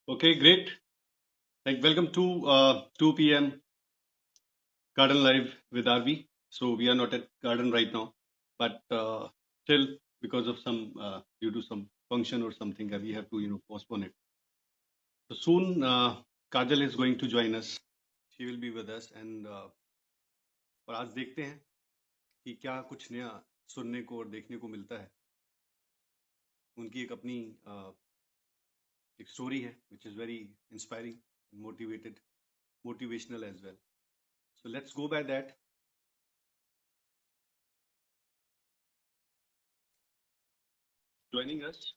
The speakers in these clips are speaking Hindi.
Okay, great. Welcome to 2 p.m. Garden Live with RV. So we are not at Garden right now, but still because of some due to some function or something, we have to postpone it. So soon, Kajal is going to join us. She will be with us, and और आज देखते हैं कि क्या कुछ नया सुनने को और देखने को मिलता है. उनकी एक अपनी एक स्टोरी है, which is very inspiring, motivational as well. So let's go by that. Joining us.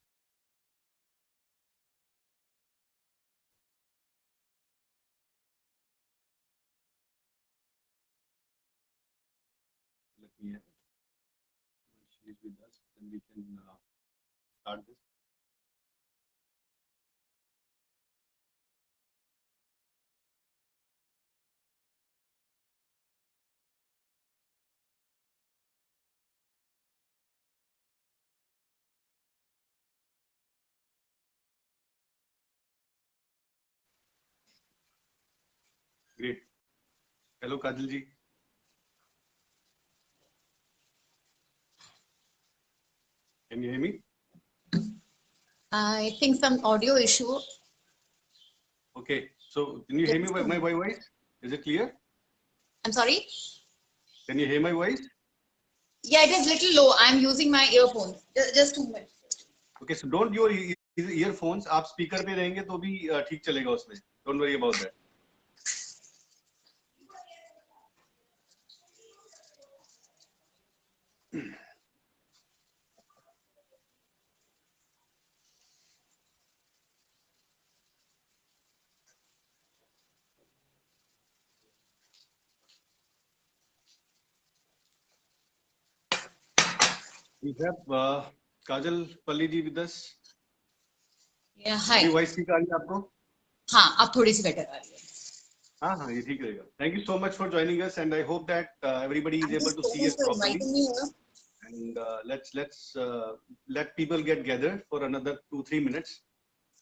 Let me once she is with us, then we can start this. Great. Hello, Kajal ji. Can you hear me? I think some audio issue. Okay. So can you hear me by my voice? Is it clear? I'm sorry? Can you hear my voice? Yeah, it is little low. I'm using my earphones. Just 2 minutes. Okay. So don't your earphones. आप speaker पे रहेंगे तो भी ठीक चलेगा उसमें. Don't worry about that. We have Kajal Palli ji with us. Yeah, hi. मेरी voice ठीक आ रही है आपको? हाँ, अब थोड़ी सी better आ रही है. हाँ, ये ठीक रहेगा. Thank you so much for joining us, and I hope that everybody is able to see us properly. And let people get gathered for another 2-3 minutes.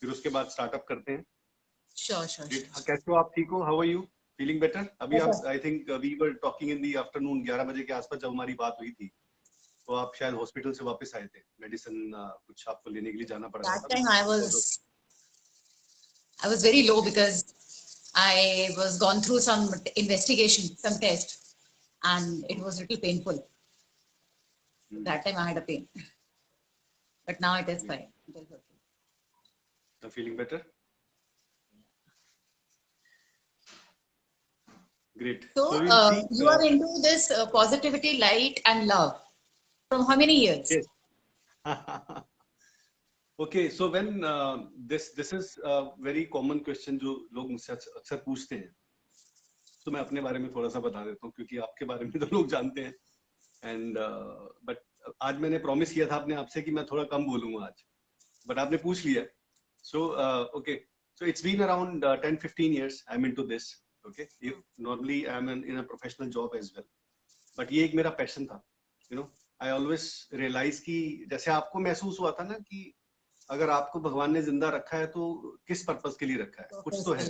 फिर उसके बाद स्टार्टअप करते हैं. Sure. कैसे हो आप? ठीक हो? How are you? Feeling better? अभी आप I think we were talking in the afternoon 11 बजे के आसपास जब हमारी बात हुई थी, तो आप शायद हॉस्पिटल से वापस आए थे. मेडिसिन कुछ आपको लेने के लिए जाना पड़ा था. That time I was very low because I was gone through some investigation, some test, and it was a little painful. That time I had a pain, but now it is fine. It is okay. You're feeling better? Great. So you are into this positivity, light, and love from how many years? Yes. Okay, so when this is a very common question जो लोग मुझसे अक्सर पूछते हैं, तो मैं अपने बारे में थोड़ा सा बता देता हूँ क्योंकि आपके बारे में तो लोग जानते हैं. And but आज मैंने प्रॉमिस किया था अपने आपसे कि मैं थोड़ा कम बोलूँगा आज, but आपने पूछ लिया. So okay, so it's been around 10-15 years I'm into this. Okay, normally I'm in a professional job as well, but ये एक मेरा passion था. You know, I always realize कि जैसे आपको महसूस हुआ था ना कि अगर आपको भगवान ने जिंदा रखा है तो किस पर्पस के लिए रखा है, कुछ तो है,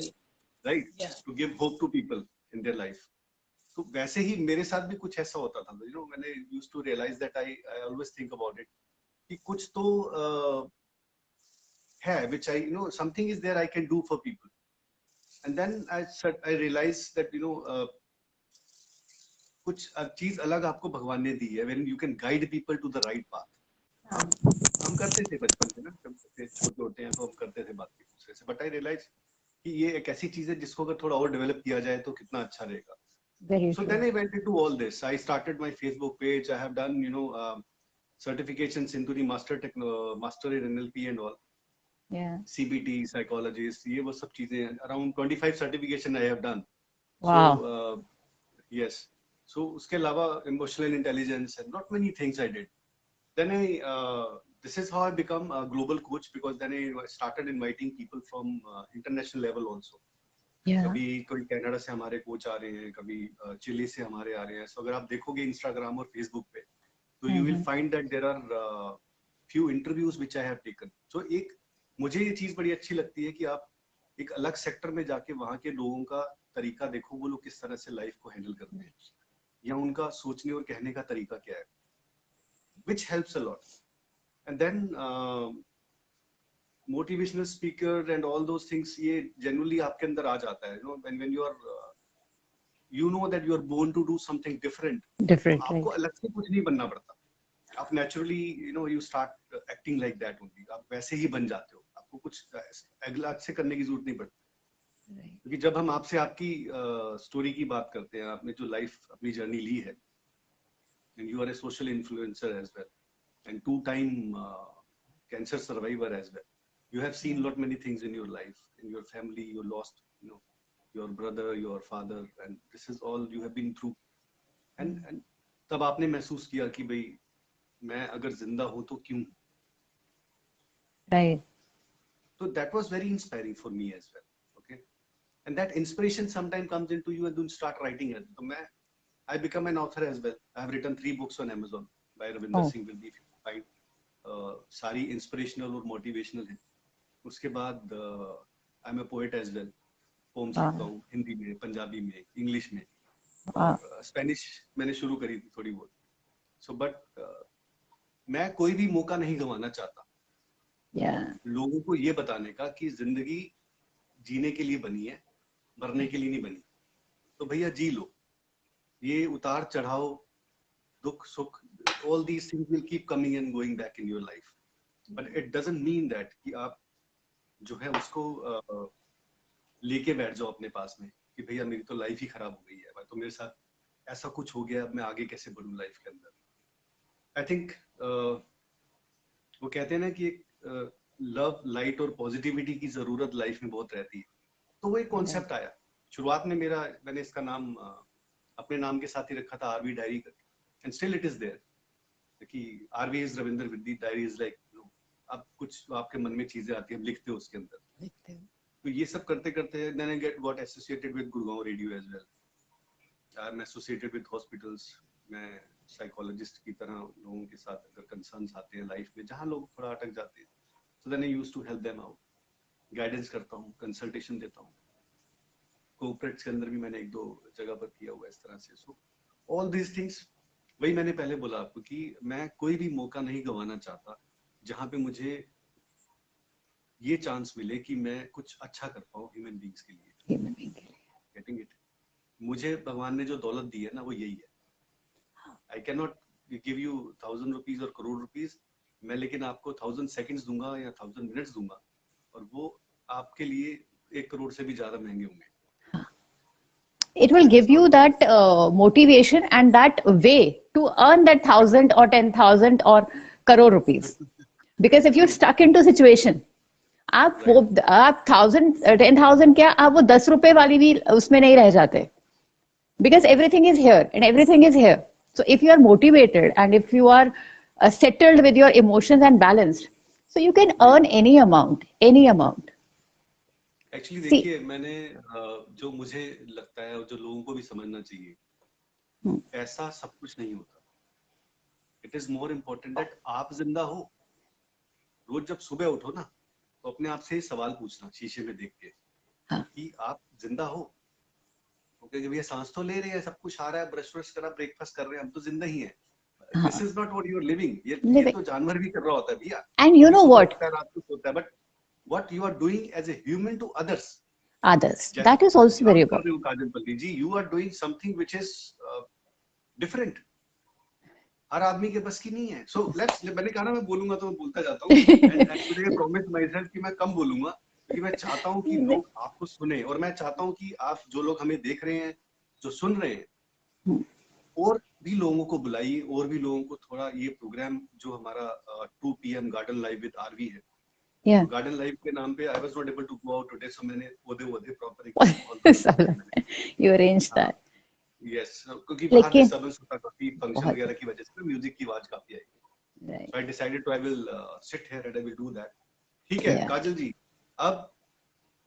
right? To give hope to people in their life. तो वैसे ही मेरे साथ भी कुछ ऐसा होता था. यू नो, मैंने used to realize that I always think about it कि कुछ तो है which I know something is there I can do for people. And then I realize that कुछ चीज अलग आपको भगवान ने दी है, when you can guide people to the right path. हम करते थे बचपन से ना, जब छोटे होते हैं तो हम करते थे बात एक दूसरे से, बट आई रियलाइज कि ये एक ऐसी चीज है जिसको अगर थोड़ा और डेवलप किया जाए तो कितना अच्छा रहेगा. So then I went into all this. I started my Facebook page. I have done certifications into the master in NLP and all. Yeah. CBT, psychologist, ये वो सब चीजें, around 25 certification I have done. Wow. So yes. So उसके अलावा emotional intelligence and not many things I did. Then this is how I become a global coach, because then I started inviting people from international level also. Yeah. कभी कोई कनाडा से हमारे कोच आ रहे हैं, कभी चिली से हमारे आ रहे हैं. So अगर आप देखोगे इंस्टाग्राम और फेसबुक पे, तो you will find that there are few interviews which I have taken. So एक मुझे ये चीज बड़ी अच्छी लगती है कि आप एक अलग सेक्टर में जाके वहां के लोगों का तरीका देखो, वो लोग किस तरह से लाइफ को हैंडल करते हैं, या उनका सोचने और कहने का तरीका क्या है, which helps a lot. And then motivational speaker and all those things, ये generally आपके अंदर आ जाता है, when you are you know that you are born to do something different. Different, आपको right? अलग से कुछ नहीं बनना पड़ता, आप naturally you start acting like that only, आप वैसे ही बन जाते हो, आपको कुछ अलग से करने की जरूरत नहीं पड़ती। Right. क्योंकि जब हम आपसे आपकी स्टोरी की बात करते हैं, आपने जो लाइफ अपनी जर्नी ली है, and you are a social influencer as well and two-time cancer survivor as well, you have seen lot many things in your life, in your family, you lost your brother, your father, and this is all you have been through, and तब आपने महसूस किया कि भाई मैं अगर जिंदा हूं तो क्यों। Right. So that was very inspiring for me as well. Okay, and that inspiration sometimes comes into you and you start writing it. So I become an author as well. I have written 3 books on Amazon by Ravinder Oh. Singh Wilby. Find सारी इंस्पिरेशनल और मोटिवेशनल है। उसके बाद I am a poet as well, poems लिखता हूँ हिंदी में, पंजाबी में, इंग्लिश में, और स्पेनिश मैंने शुरू करी थी थोड़ी बहुत। सो बट मैं कोई भी मौका नहीं गंवाना चाहता। लोगों को ये बताने का कि जिंदगी जीने के लिए बनी है, मरने के लिए नहीं बनी। तो भैया जी लो, ये उतार चढ़ाव, दुख सुख, all these things will keep coming and going back in your life, but it doesn't mean that कि आप जो है उसको लेके बैठ जाओ अपने पास में कि भैया मेरी तो लाइफ ही खराब हो गई है, तो मेरे साथ ऐसा कुछ हो गया, अब मैं आगे कैसे बढ़ूं लाइफ के अंदर। आई थिंक वो कहते हैं ना कि एक लव, लाइट और पॉजिटिविटी की जरूरत लाइफ में बहुत रहती है। तो वो एक कॉन्सेप्ट आया शुरुआत में मैंने इसका नाम अपने नाम के साथ ही रखा था, आरवी डायरी करके, and still it is there कि आरवी इज रविंदर विद्दी, डायरी इज लाइक अब कुछ आपके मन में चीजें आती है, हम लिखते हो उसके अंदर। तो ये सब करते करते then I got associated with Gurgaon radio as well. I am associated with hospitals. मैं साइकोलॉजिस्ट की तरह लोगों के साथ अगर कंसर्न्स आते हैं लाइफ में, जहां लोग थोड़ा अटक जाते हैं, so then I used to help them out, guidance करता हूँ, कंसल्टेशन देता हूँ। कोऑपरेट्स के अंदर भी मैंने 1-2 जगह पर किया हुआ इस तरह से। सो ऑल दीज थिंग्स, वही मैंने पहले बोला आपको कि मैं कोई भी मौका नहीं गंवाना चाहता जहां पे मुझे ये चांस मिले कि मैं कुछ अच्छा कर पाऊँ ह्यूमन बींग्स के लिए। Getting it? मुझे भगवान ने जो दौलत दी है ना, वो यही है। I can not give you 1000 rupees और करोड़ रुपीज, मैं लेकिन आपको 1000 सेकंड्स दूंगा या 1000 मिनट्स दूंगा, और वो आपके लिए 1 करोड़ से भी ज्यादा महंगे होंगे। It will give you that motivation and that way to earn that 1000 or 10,000 or crore rupees. Because if you're stuck into a situation, आप 1000 10,000 क्या, आप वो 10 रुपए वाली भी उसमें नहीं रह जाते। Because everything is here and everything is here. So if you are motivated and if you are settled with your emotions and balanced, so you can earn any amount, any amount. Actually देखिए, मैंने जो मुझे लगता है और जो लोगों को भी समझना चाहिए, ऐसा सब कुछ नहीं होता। It is more important that आप जिंदा हो। रोज जब सुबह उठो ना, तो अपने आप से सवाल पूछना शीशे में देख के कि आप जिंदा हो। ओके, भैया सांस तो ले रहे हैं, सब कुछ आ रहा है, ब्रश व्रश करा, ब्रेकफास्ट कर रहे हैं, हम तो जिंदा ही हैं। This is not what you are living. ये तो जानवर भी कर रहा होता है भैया। एंड यू नो व्हाट, रात को सोता है, but what you are doing as a human to others, that is also very important. Kajal Palli ji, you are doing something which is different, हर आदमी के बस की नहीं है। So मैंने कहा ना, मैं बोलूंगा तो मैं बोलता जाता हूँ, and today I promise myself कि मैं कम बोलूंगा, क्योंकि मैं चाहता हूँ कि लोग आपको सुने, और मैं चाहता हूँ कि आप जो लोग हमें देख रहे हैं, जो सुन रहे हैं, और भी लोगों को बुलाइए, और भी लोगों को थोड़ा ये प्रोग्राम जो हमारा 2 PM garden live with RV है, गार्डन लाइव के नाम पे, I was not able to go out today, so मैंने ओदे proper you arranged that. Yes, क्योंकि बाहर डिस्टर्बेंस होता काफी, फंक्शन वगैरह की वजह से म्यूजिक की आवाज काफी आई। So I decided to I will sit here and I will do that. ठीक है काजल जी, अब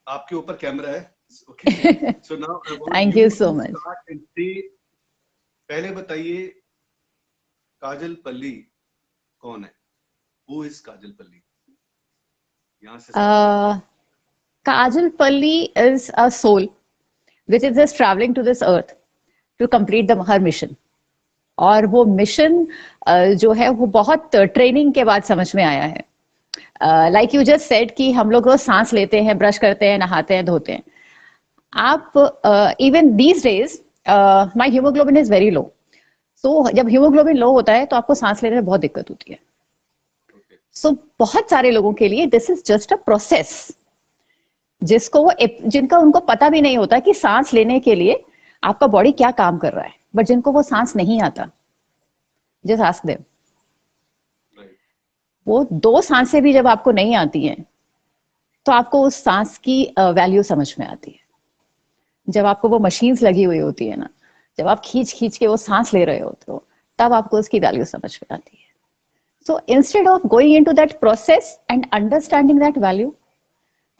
आपके ऊपर कैमरा है। Okay, so now I want Thank you so much. start and say, पहले बताइए काजल पल्ली कौन है? Who is काजल पल्ली? यहाँ से Kajalpalli is a soul which is just traveling to this earth to complete her mission. और वो मिशन जो है वो बहुत ट्रेनिंग के बाद समझ में आया है. लाइक यू जस्ट सेड कि हम लोग रोज सांस लेते हैं, ब्रश करते हैं, नहाते हैं, धोते हैं. आप even these days my haemoglobin is very low. So जब हीमोग्लोबिन लो होता है तो आपको सांस लेने में बहुत दिक्कत होती है. सो बहुत सारे लोगों के लिए this is just a process जिनका उनको पता भी नहीं होता कि सांस लेने के लिए आपका बॉडी क्या काम कर रहा है. बट जिनको वो सांस नहीं आता, जस्ट आस्क देम. वो 2 सांसें भी जब आपको नहीं आती हैं तो आपको उस सांस की वैल्यू समझ में आती है. जब आपको वो मशीन्स लगी हुई होती है ना, जब आप खींच खींच के वो सांस ले रहे होते हो, तब आपको उसकी वैल्यू समझ में आती है. So instead of going into that process and understanding that value,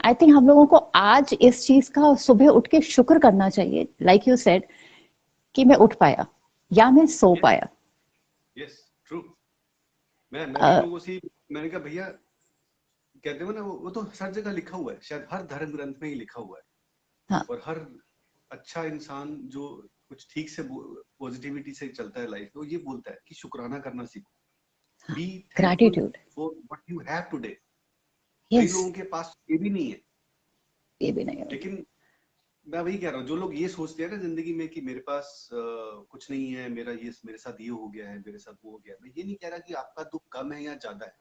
I think हम लोगों को आज इस चीज का सुबह उठ के शुक्र करना चाहिए. लाइक यू सेड कि मैं उठ पाया या मैं सो पाया. Yes, true. मैं लोगों से मैंने कहा भैया, कहते हो ना वो तो हर जगह लिखा हुआ है, शायद हर धर्म ग्रंथ में ही लिखा हुआ है. हाँ. और हर अच्छा इंसान जो कुछ ठीक से पॉजिटिविटी से चलता है लाइफ में, वो ये बोलता है कि शुक्राना करना सीखो. Be gratitude for what you have today. कई लोगों के पास ये भी नहीं है. लेकिन मैं वही कह रहा हूँ, जो लोग ये सोचते हैं ना जिंदगी में कि मेरे पास कुछ नहीं है, मेरे साथ ये हो गया है, मेरे साथ वो हो गया है. मैं ये नहीं कह रहा कि आपका दुख कम है या ज्यादा है.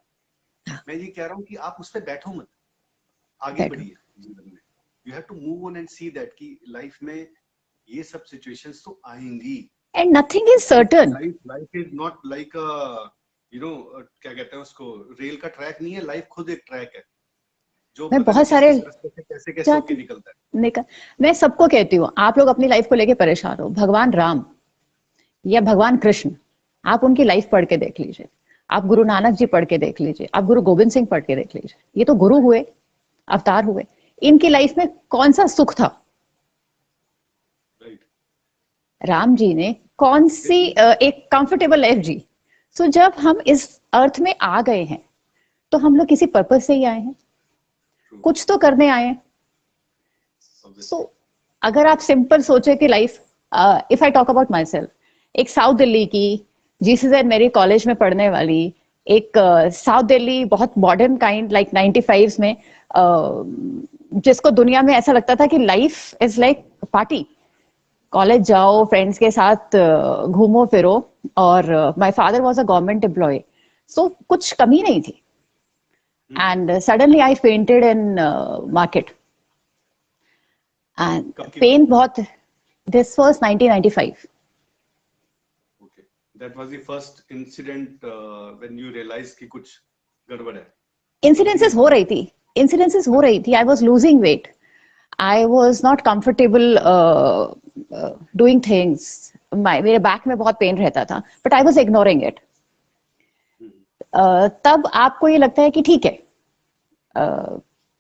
मैं ये कह रहा हूँ कि आप उस पर बैठो मत, आगे बढ़िए जीवन में. You have to move on and see that कि लाइफ में ये सब सिचुएशंस तो आएंगी. And nothing is certain. Life is not like क्या कहते हैं उसको, रेल का ट्रैक नहीं है. लाइफ खुद एक ट्रैक है जो मैं बहुत सारे कैसे होके निकलता है. मैं सबको कहती हूँ, आप लोग अपनी लाइफ को लेके परेशान हो, भगवान राम या भगवान कृष्ण, आप उनकी लाइफ पढ़ के देख लीजिए. आप गुरु नानक जी पढ़ के देख लीजिए. आप गुरु गोविंद सिंह पढ़ के देख लीजिए. ये तो गुरु हुए, अवतार हुए. इनकी लाइफ में कौन सा सुख था? राम जी ने कौन सी एक कंफर्टेबल लाइफ जी. सो जब हम इस अर्थ में आ गए हैं तो हम लोग किसी पर्पस से ही आए हैं, कुछ तो करने आए हैं. सो अगर आप सिंपल सोचे कि life, if I talk about my self, एक साउथ दिल्ली की जीसीजेड मेरी कॉलेज में पढ़ने वाली, एक साउथ दिल्ली बहुत मॉडर्न काइंड लाइक 95s में, जिसको दुनिया में ऐसा लगता था कि life is like party. College जाओ, फ्रेंड्स के साथ घूमो फिरो. और my father was a government employ, so कुछ कमी नहीं थी. And suddenly I fainted in market. And pain बहुत. This was 1995. Okay, that was the first incident when you realized कि कुछ गड़बड़ है. Incidences हो रही थी. I was losing weight. I was not comfortable doing things. मेरे बैक में बहुत पेन रहता था, but I was ignoring it. तब आपको ये लगता है कि ठीक है,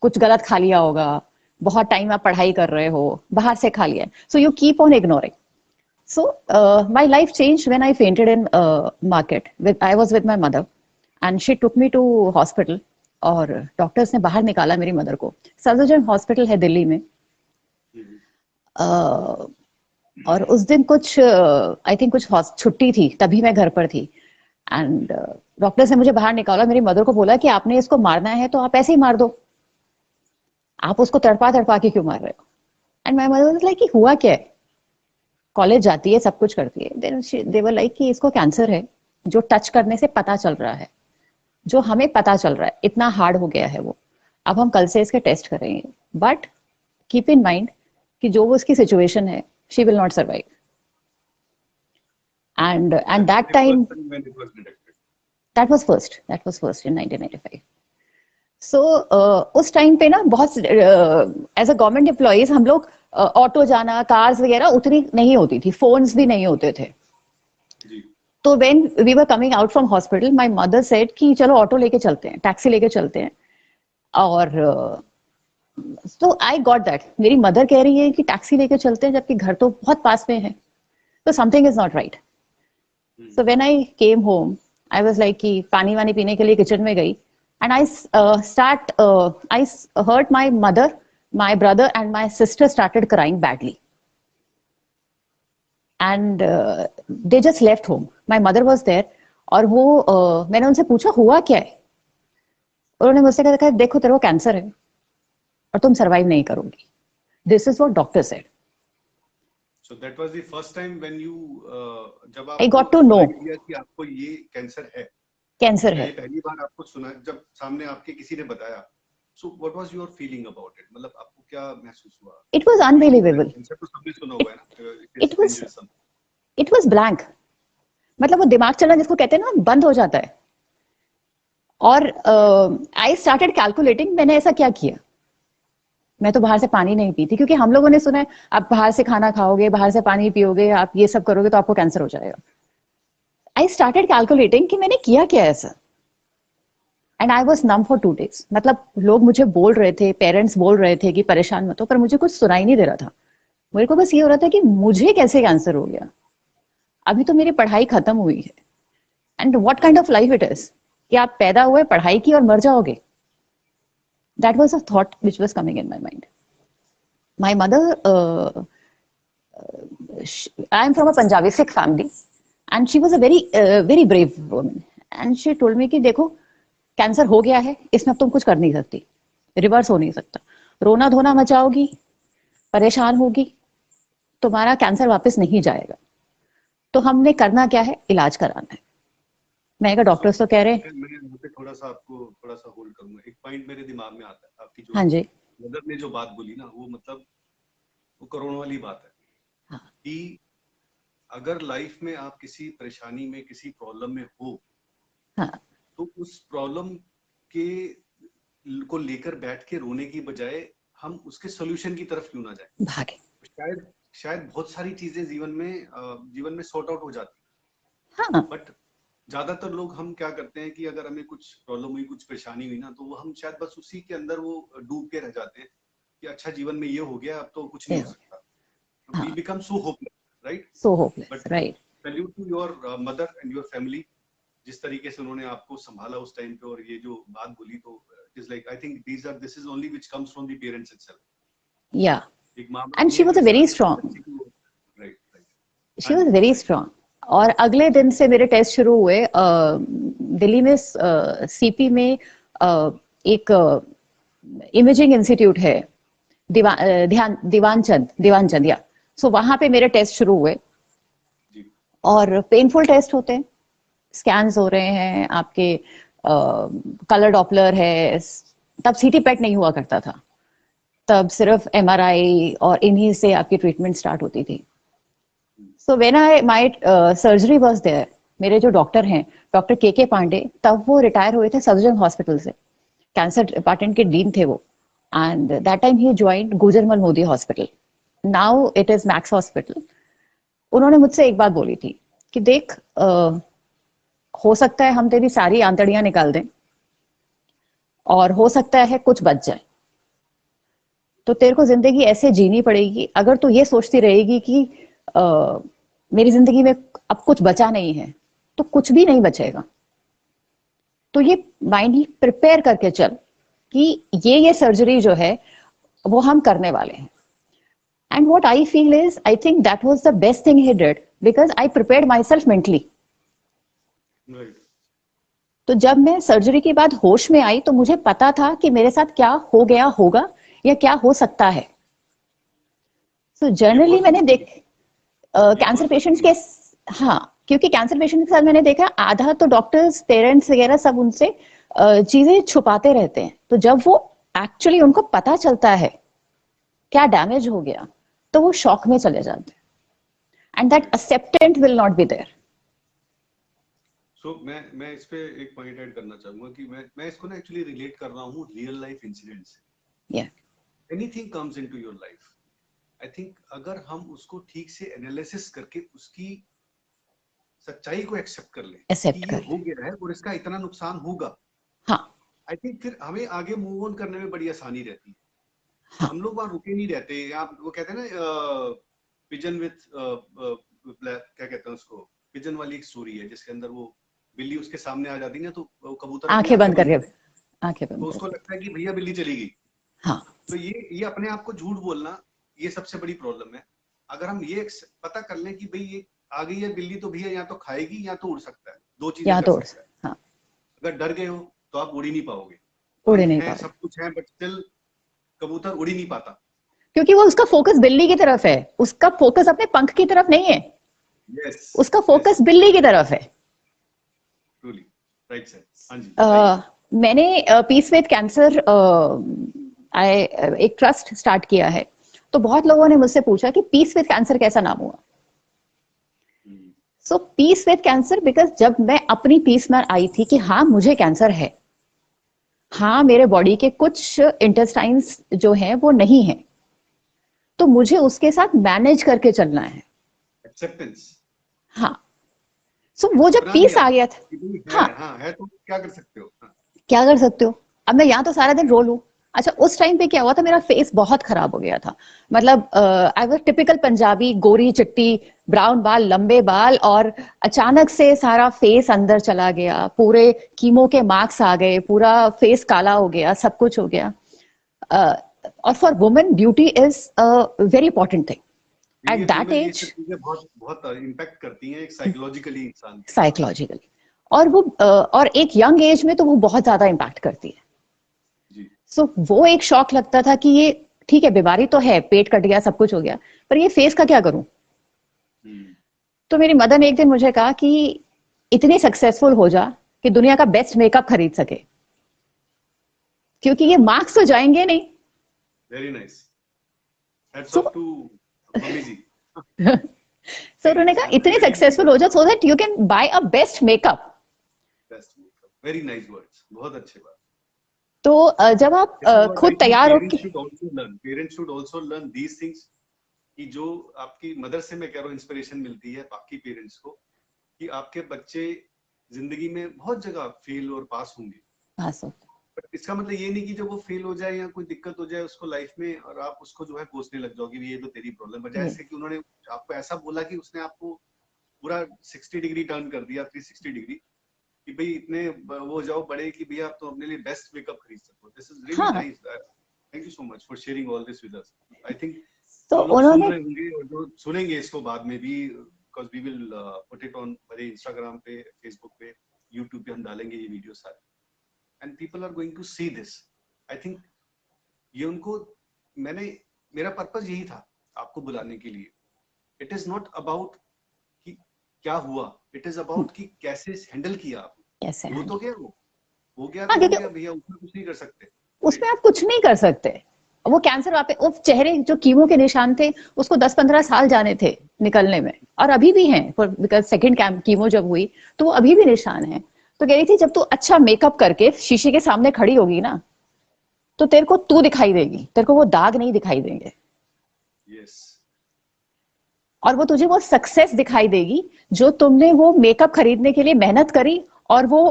कुछ गलत खा लिया होगा, बहुत टाइम आप पढ़ाई कर रहे हो, बाहर से खा लिया, so you keep on ignoring. So my life changed when I fainted in market. I was with my mother and she took me to hospital. और डॉक्टर्स ने बाहर निकाला मेरी मदर को. सफदरजंग हॉस्पिटल है दिल्ली में. और उस दिन कुछ आई थिंक कुछ छुट्टी थी, तभी मैं घर पर थी. एंड डॉक्टर्स ने मुझे बाहर निकाला. मेरी मदर को बोला कि आपने इसको मारना है तो आप ऐसे ही मार दो, आप उसको तड़पा तड़पा के क्यों मार रहे हो? And my mother was like कि हुआ क्या है, कॉलेज जाती है, सब कुछ करती है. देन दे वर लाइक कि इसको कैंसर है, जो टच करने से पता चल रहा है, जो हमें पता चल रहा है, इतना हार्ड हो गया है वो. अब हम कल से इसके टेस्ट करेंगे, बट कीप इन माइंड कि जो वो उसकी सिचुएशन है, she will not survive. And that time, that was first in 1995. So उस टाइम पे ना बहुत एज अ गवर्नमेंट एम्प्लॉइज हम लोग ऑटो जाना, कार्स वगैरह उतनी नहीं होती थी, फोन्स भी नहीं होते थे. तो when we were coming out from hospital, my mother said कि चलो ऑटो लेके चलते हैं, टैक्सी लेके चलते हैं. और so I got that. मेरी मदर कह रही है कि टैक्सी लेके चलते हैं जबकि घर तो बहुत पास में है. So something is not right. So when I came home, I was like कि पानी वानी पीने के लिए किचन में गई, and I heard my mother my brother and my sister started crying badly. And they just left home. My mother was there. और वो मैंने उनसे पूछा हुआ क्या है. उन्होंने मुझसे कहा देखो तेरे को कैंसर है और तुम सरवाइव नहीं करोगी. This is what doctor said. So that was the first time when you जब आप I got to know कि आपको ये कैंसर है. कैंसर है. पहली बार आपको सुना जब सामने आपके किसी ने बताया. So what was your feeling about it? मतलब आपको क्या महसूस हुआ? It was unbelievable. कैंसर तो सबने सुना हुआ है ना. It was blank. मतलब वो दिमाग चलना जिसको कहते हैं ना बंद हो जाता है. और I started calculating मैंने ऐसा क्या किया. मैं तो बाहर से पानी नहीं पीती क्योंकि हम लोगों ने सुना है आप बाहर से खाना खाओगे, बाहर से पानी पियोगे, आप ये सब करोगे तो आपको कैंसर हो जाएगा. I started calculating कि मैंने किया क्या ऐसा. And I was numb for 2 days. मतलब लोग मुझे बोल रहे थे, पेरेंट्स बोल रहे थे कि परेशान मत हो, पर मुझे कुछ सुनाई नहीं दे रहा था. मेरे को बस ये हो रहा था कि मुझे कैसे कैंसर हो गया. अभी तो मेरी पढ़ाई खत्म हुई है. And what kind of life it is कि आप पैदा हुए, पढ़ाई की और मर जाओगे. That was a thought which was coming in my mind. My mother, I am from a Punjabi Sikh family, and she was a very brave woman. And she told me कि देखो कैंसर हो गया है, इसमें अब तुम कुछ कर नहीं सकती, रिवर्स हो नहीं सकता. रोना धोना मचाओगी, परेशान होगी, तुम्हारा कैंसर वापस नहीं जाएगा. तो हमने करना क्या है, इलाज कराना है. मैं कहा डॉक्टर्स तो कह रहे हैं. मैं यहाँ पे थोड़ा सा होल्ड करूंगा. एक पॉइंट मेरे दिमाग में आता है आपकी जो हाँ जी. मदर ने जो बात बोली ना, वो मतलब वो करोड़ों वाली बात है. हाँ. कि अगर लाइफ में आप किसी परेशानी में, किसी प्रॉब्लम में हो, हाँ. तो उस प्रॉब्लम के को लेकर बैठ के रोने की बजाय हम उसके सोल्यूशन की तरफ क्यों ना जाए. भागे. शायद बहुत सारी चीजें जीवन में सॉर्ट आउट हो जाती. हाँ. बट ज्यादातर लोग हम क्या करते हैं कि अगर हमें कुछ प्रॉब्लम हुई, कुछ परेशानी हुई ना, तो वो हम शायद बस उसी के अंदर वो डूब के रह जाते हैं कि अच्छा जीवन में ये हो गया, अब तो कुछ नहीं हो सकता. We become so hopeless, right? So hopeless, But right? Salute to your mother and your family. जिस तरीके से उन्होंने आपको संभाला उस टाइम पे और ये जो बात बोली, तो it is like I think this is only which comes from the parents itself. Yeah. And she was a very strong. Right. She was very strong. और अगले दिन से मेरे टेस्ट शुरू हुए. दिल्ली में सीपी में एक इमेजिंग इंस्टीट्यूट है, दीवानचंद या. सो वहां पे मेरे टेस्ट शुरू हुए और पेनफुल टेस्ट होते हैं. स्कैन्स हो रहे हैं आपके, कलर डॉपलर है. तब सीटी पेट नहीं हुआ करता था, तब सिर्फ एमआरआई और इन्हीं से आपकी ट्रीटमेंट स्टार्ट होती थी. So when my surgery was there, मेरे जो डॉक्टर हैं, डॉक्टर के पांडे, तब वो रिटायर हुए थे सफदरजंग हॉस्पिटल से, कैंसर डिपार्टमेंट के डीन थे वो. And that time he joined Gujarmal Modi hospital. Now it is max hospital. उन्होंने मुझसे एक बात बोली थी कि देख, हो सकता है हम तेरी सारी आंतड़ियां निकाल दें और हो सकता है कुछ बच जाए, तो तेरे को जिंदगी ऐसे जीनी पड़ेगी. अगर तू ये सोचती रहेगी कि मेरी जिंदगी में अब कुछ बचा नहीं है, तो कुछ भी नहीं बचेगा. तो ये माइंड प्रिपेयर करके चल कि ये सर्जरी जो है वो हम करने वाले हैं. And what I feel is, I think that was the best thing he did, because I prepared my self mentally. तो जब मैं सर्जरी के बाद होश में आई तो मुझे पता था कि मेरे साथ क्या हो गया होगा या क्या हो सकता है. सो जनरली मैंने कैंसर पेशेंट्स के, हाँ, क्योंकि कैंसर पेशेंट के साथ मैंने देखा आधा तो डॉक्टर्स, पेरेंट्स वगैरह सब उनसे चीजें छुपाते रहते हैं. तो जब वो एक्चुअली उनको पता चलता है क्या डैमेज हो गया, तो वो शॉक में चले जाते हैं. And that acceptance will not be there. So मैं इस पे एक पॉइंट ऐड करना चाहूंगा कि मैं इसको ना एक्चुअली रिलेट कर रहा हूँ रियल लाइफ इंसिडेंट से. Anything comes into your life, I think अगर हम उसको ठीक से एनालिसिस करके उसकी सच्चाई को एक्सेप्ट कर लें कि ये हो गया है और इसका इतना नुकसान होगा, हाँ, आई थिंक फिर हमें आगे मूव ऑन करने में बड़ी आसानी रहती है. हाँ. हम लोग वहां रुके नहीं रहते. आप वो कहते हैं ना पिजन विथ क्या कहते हैं उसको, पिजन वाली एक स्टोरी है जिसके अंदर वो बिल्ली उसके सामने आ जाती है ना, तो कबूतर आंखें बंद करके, आंखें बंद, तो उसको लगता है कि भैया बिल्ली चली गई. हाँ तो ये अपने आप को झूठ बोलना, ये सबसे बड़ी प्रॉब्लम है। अगर हम ये पता कर लें कि भाई ये आ गई है बिल्ली तो भैया या तो खाएगी या तो उड़ सकता है, दो चीजें यहाँ कर तो सकता है। हाँ अगर डर गए हो तो आप उड़ ही नहीं पाओगे। उड़ पंख नहीं हैं, पाओ, सब कुछ है, बट स्टिल कबूतर उड़ ही नहीं पाता। क्योंकि वो उसका फोकस बिल्ली की तरफ है, उसका फोकस अपने पंख की तरफ नहीं है, यस उसका यस, फोकस बिल्ली की तरफ है। Truly right sir. हाँ जी बताइए। मैंने पीस विद कैंसर एक ट्रस्ट स्टार्ट किया है, तो बहुत लोगों ने मुझसे पूछा कि पीस विद कैंसर कैसा नाम हुआ। सो पीस विद कैंसर बिकॉज जब मैं अपनी पीस में आई थी कि हाँ मुझे कैंसर है, हाँ मेरे बॉडी के कुछ इंटेस्टाइन्स जो हैं वो नहीं है, तो मुझे उसके साथ मैनेज करके चलना है। एक्सेप्टेंस। हाँ सो वो जब बना पीस लिया आ गया था, कि भाई है, हाँ हाँ है तो क्या कर सकते हो। हाँ। क्या कर सकते हो, अब मैं यहाँ तो सारा दिन रो लूं। अच्छा उस टाइम पे क्या हुआ था, मेरा फेस बहुत खराब हो गया था, मतलब आई वाज टिपिकल पंजाबी, गोरी चिट्टी, ब्राउन बाल, लंबे बाल, और अचानक से सारा फेस अंदर चला गया, पूरे कीमो के मार्क्स आ गए, पूरा फेस काला हो गया, सब कुछ हो गया। और for women beauty is a very important thing at ये दैट फीमेल ये एज, सब चीजें बहुत बहुत इम्पैक्ट करती हैं एक साइकोलॉजिकली इंसान पे। साइकोलॉजिकली, और वो और एक यंग एज में तो वो बहुत ज्यादा इम्पैक्ट करती है। जी। सो वो एक शौक लगता था कि ये ठीक है, बीमारी तो है, पेट कट गया, सब कुछ हो गया, पर ये फेस का क्या करूं। हम्म। तो मेरी मदर ने एक दिन मुझे कहा कि इतनी सक्सेसफुल हो जा कि दुनिया का बेस्ट मेकअप खरीद सके, क्योंकि ये मार्क्स तो जाएंगे नहीं। Very nice, hats so off to mummy ji. So उन्होंने कहा इतनी सक्सेसफुल हो जा so that you can buy a best makeup. Best makeup, very nice words, बहुत अच्छे बात। तो जब आप This is what I खुद think तैयार parents होके, should also learn. Parents should also learn these things. कि जो आपकी मदर से मैं कह रहा हूँ इंस्पिरेशन मिलती है बाकी पेरेंट्स को, कि आपके बच्चे जिंदगी में बहुत जगह फेल और पास होंगे, हाँ सर, बट इसका मतलब ये नहीं कि जब वो फेल हो जाए या कोई दिक्कत हो जाए उसको लाइफ में और आप उसको जो है कोसने लग जाओगे ये तो तेरी प्रॉब्लम, बजाय से कि उन्होंने आपको ऐसा बोला कि उसने आपको पूरा 60 डिग्री टर्न कर दिया, 360 डिग्री, कि भाई इतने वो हो जाओ बड़े कि भैया आप तो अपने लिए बेस्ट मेकअप खरीद सको। दिस इज रियली हाँ nice, thank you so much for sharing all this with us. I think तो जो लोग सुन उन्होंने, रहे होंगे और जो सुनेंगे इसको बाद में भी, because we will put it on मेरे इंस्टाग्राम पे, फेसबुक पे, यूट्यूब पे हम डालेंगे ये वीडियो सारे, and people are going to see this. I think ये उनको, मैंने, मेरा पर्पस यही था आपको बुलाने के लिए। इट इज नॉट अबाउट कि क्या हुआ, इट इज अबाउट कि कैसे हैंडल किया आप। कैसे हो हैं, तो गया, वो हो गया हाँ तो हो क्योंकि गया भैया, उसमें कुछ नहीं कर सकते। उसमें आप कुछ नहीं कर सकते। वो कैंसर वापे, वो चेहरे जो कीमो के निशान थे उसको 10-15 साल जाने थे निकलने में, और अभी भी हैं, बिकॉज सेकेंड कीमो जब हुई तो वो अभी भी निशान है। तो कह रही थी जब तू अच्छा मेकअप करके शीशे के सामने खड़ी होगी ना, तो तेरे को तू दिखाई देगी, तेरे को वो दाग नहीं दिखाई देंगे, यस। और वो तुझे वो सक्सेस दिखाई देगी जो तुमने वो मेकअप खरीदने के लिए मेहनत करी और वो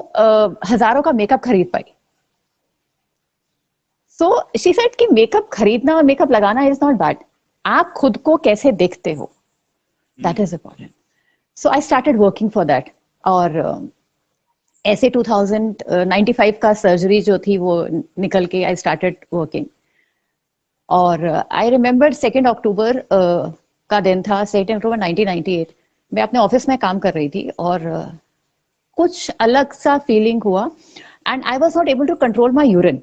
हजारों का मेकअप खरीद पाई। सो शी सेड कि मेकअप खरीदना और मेकअप लगाना इज नॉट बैड, आप खुद को कैसे देखते हो, that is important. So I started working for that. और ऐसे 2095 का सर्जरी जो थी वो निकल के आई स्टार्टेड वर्किंग। और आई रिमेम्बर 2 अक्टूबर का दिन था, 2 अक्टूबर 1998। मैं अपने ऑफिस में काम कर रही थी और कुछ अलग सा फीलिंग हुआ, and I was not able to control my urine.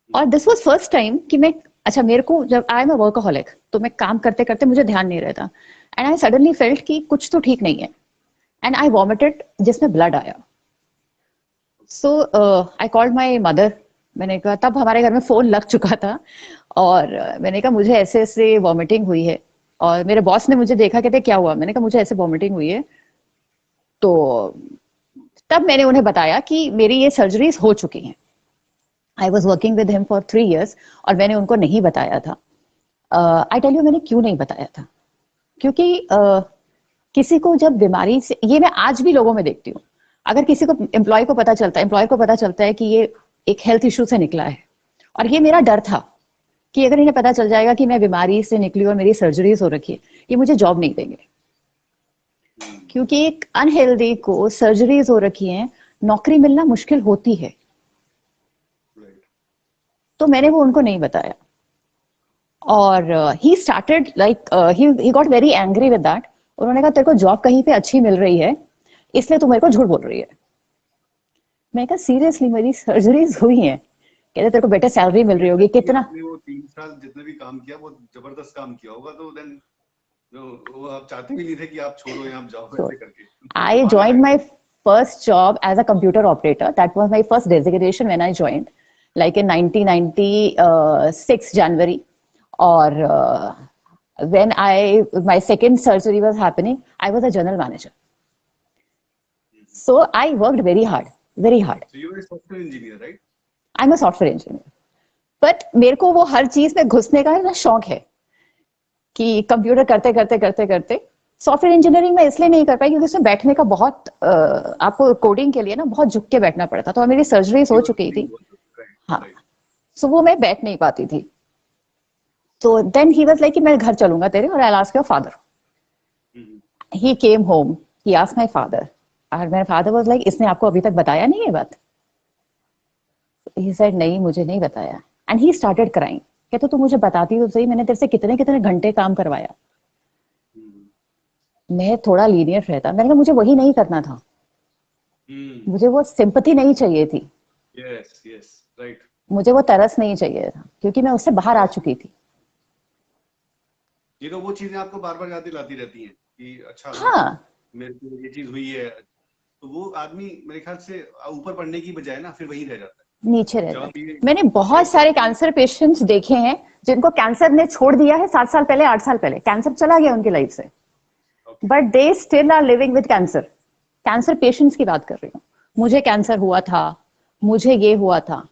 और दिस वॉज फर्स्ट टाइम कि मैं, अच्छा मेरे को जब आई एम अ वर्कaholic, तो मैं काम करते करते मुझे ध्यान नहीं रहता, एंड आई सडनली फेल्ट कि कुछ तो ठीक नहीं है, एंड आई वॉमिटेड जिसमें ब्लड आया। सो आई कॉल्ड माई मदर। मैंने कहा, तब हमारे घर में फोन लग चुका था, और मैंने कहा मुझे ऐसे ऐसे वॉमिटिंग हुई है। और मेरे बॉस ने मुझे देखा, कहते क्या हुआ, मैंने कहा मुझे ऐसे वॉमिटिंग हुई है। तो तब मैंने उन्हें बताया कि मेरी ये सर्जरीज हो चुकी हैं। I was working with him for 3 years और मैंने उनको नहीं बताया था। आई टेल यू मैंने क्यों नहीं बताया था, क्योंकि किसी को जब बीमारी से, ये मैं आज भी लोगों में देखती हूँ, अगर किसी को एम्प्लॉय को पता चलता है कि ये एक हेल्थ इशू से निकला है, और ये मेरा डर था कि अगर इन्हें पता चल जाएगा कि मैं बीमारी से निकली और मेरी सर्जरीज हो रखी है, ये मुझे जॉब नहीं देंगे, क्योंकि एक अनहेल्दी को सर्जरीज हो रखी है, नौकरी मिलना मुश्किल होती है। तो मैंने वो उनको नहीं बताया, और he started like he got very angry with that. उन्होंने कहा तेरे को जॉब कहीं पे अच्छी मिल रही है इसलिए तू मेरे को झूठ बोल रही है। मैं कहा सीरियसली मेरी सर्जरीज हुई हैं। कहते तेरे को बेटर सैलरी मिल रही होगी। कितना? वो 3 साल जितने भी काम किया वो जबरदस्त काम किया होगा, तो देन वो आप चाहते भी नहीं थे कि आप छोड़ो या आप जाओ ऐसे करके। I joined my first job as a computer operator. That was my first designation when I joined, like in 1996 January. Or when my second surgery was happening, I was a general manager. So I worked very hard, very hard. So you were a software engineer, right? I'm a software engineer. But मेरे को वो हर चीज में घुसने का ना शौक है कि कंप्यूटर करते करते करते करते सॉफ्टवेयर इंजीनियरिंग में इसलिए नहीं कर पाई क्योंकि उसमें बैठने का बहुत आपको कोडिंग के लिए ना बहुत झुक के बैठना पड़ता था। तो मेरी सर्जरीज हो चुकी थी, हाँ, सो वो मैं बैठ नहीं पाती थी। तो देन ही वाज लाइक कि मैं घर चलूंगा तेरे और I will ask your father. He came home, he asked my father, और मेरा फादर वाज लाइक इसने आपको अभी तक बताया नहीं ये बात? ही सेड नहीं मुझे नहीं बताया। And he started crying. कहते तू मुझे बताती तो सही, मैंने तेरे से कितने कितने घंटे काम करवाया। मैं थोड़ा लीनियर रहता, मैंने कहा मुझे वही नहीं करना था, मुझे वो सिंपैथी नहीं चाहिए थी। Yes yes right. मुझे वो तरस नहीं चाहिए था क्योंकि मैं उससे बाहर आ चुकी थी। ये तो वो चीजें आपको बार बार याद दिलाती रहती हैं कि अच्छा हाँ, मेरे को ये चीज हुई है, तो वो आदमी मेरे ख्याल से ऊपर पढ़ने की बजाय ना फिर वही रह जाता है, नीचे रहता है। मैंने बहुत सारे कैंसर पेशेंट्स देखे हैं जिनको कैंसर ने छोड़ दिया है 7 साल पहले, 8 साल पहले कैंसर चला गया उनकी लाइफ से, but they still are living with cancer. Cancer patients की बात कर रही हूँ। मुझे कैंसर हुआ था, मुझे ये हुआ था।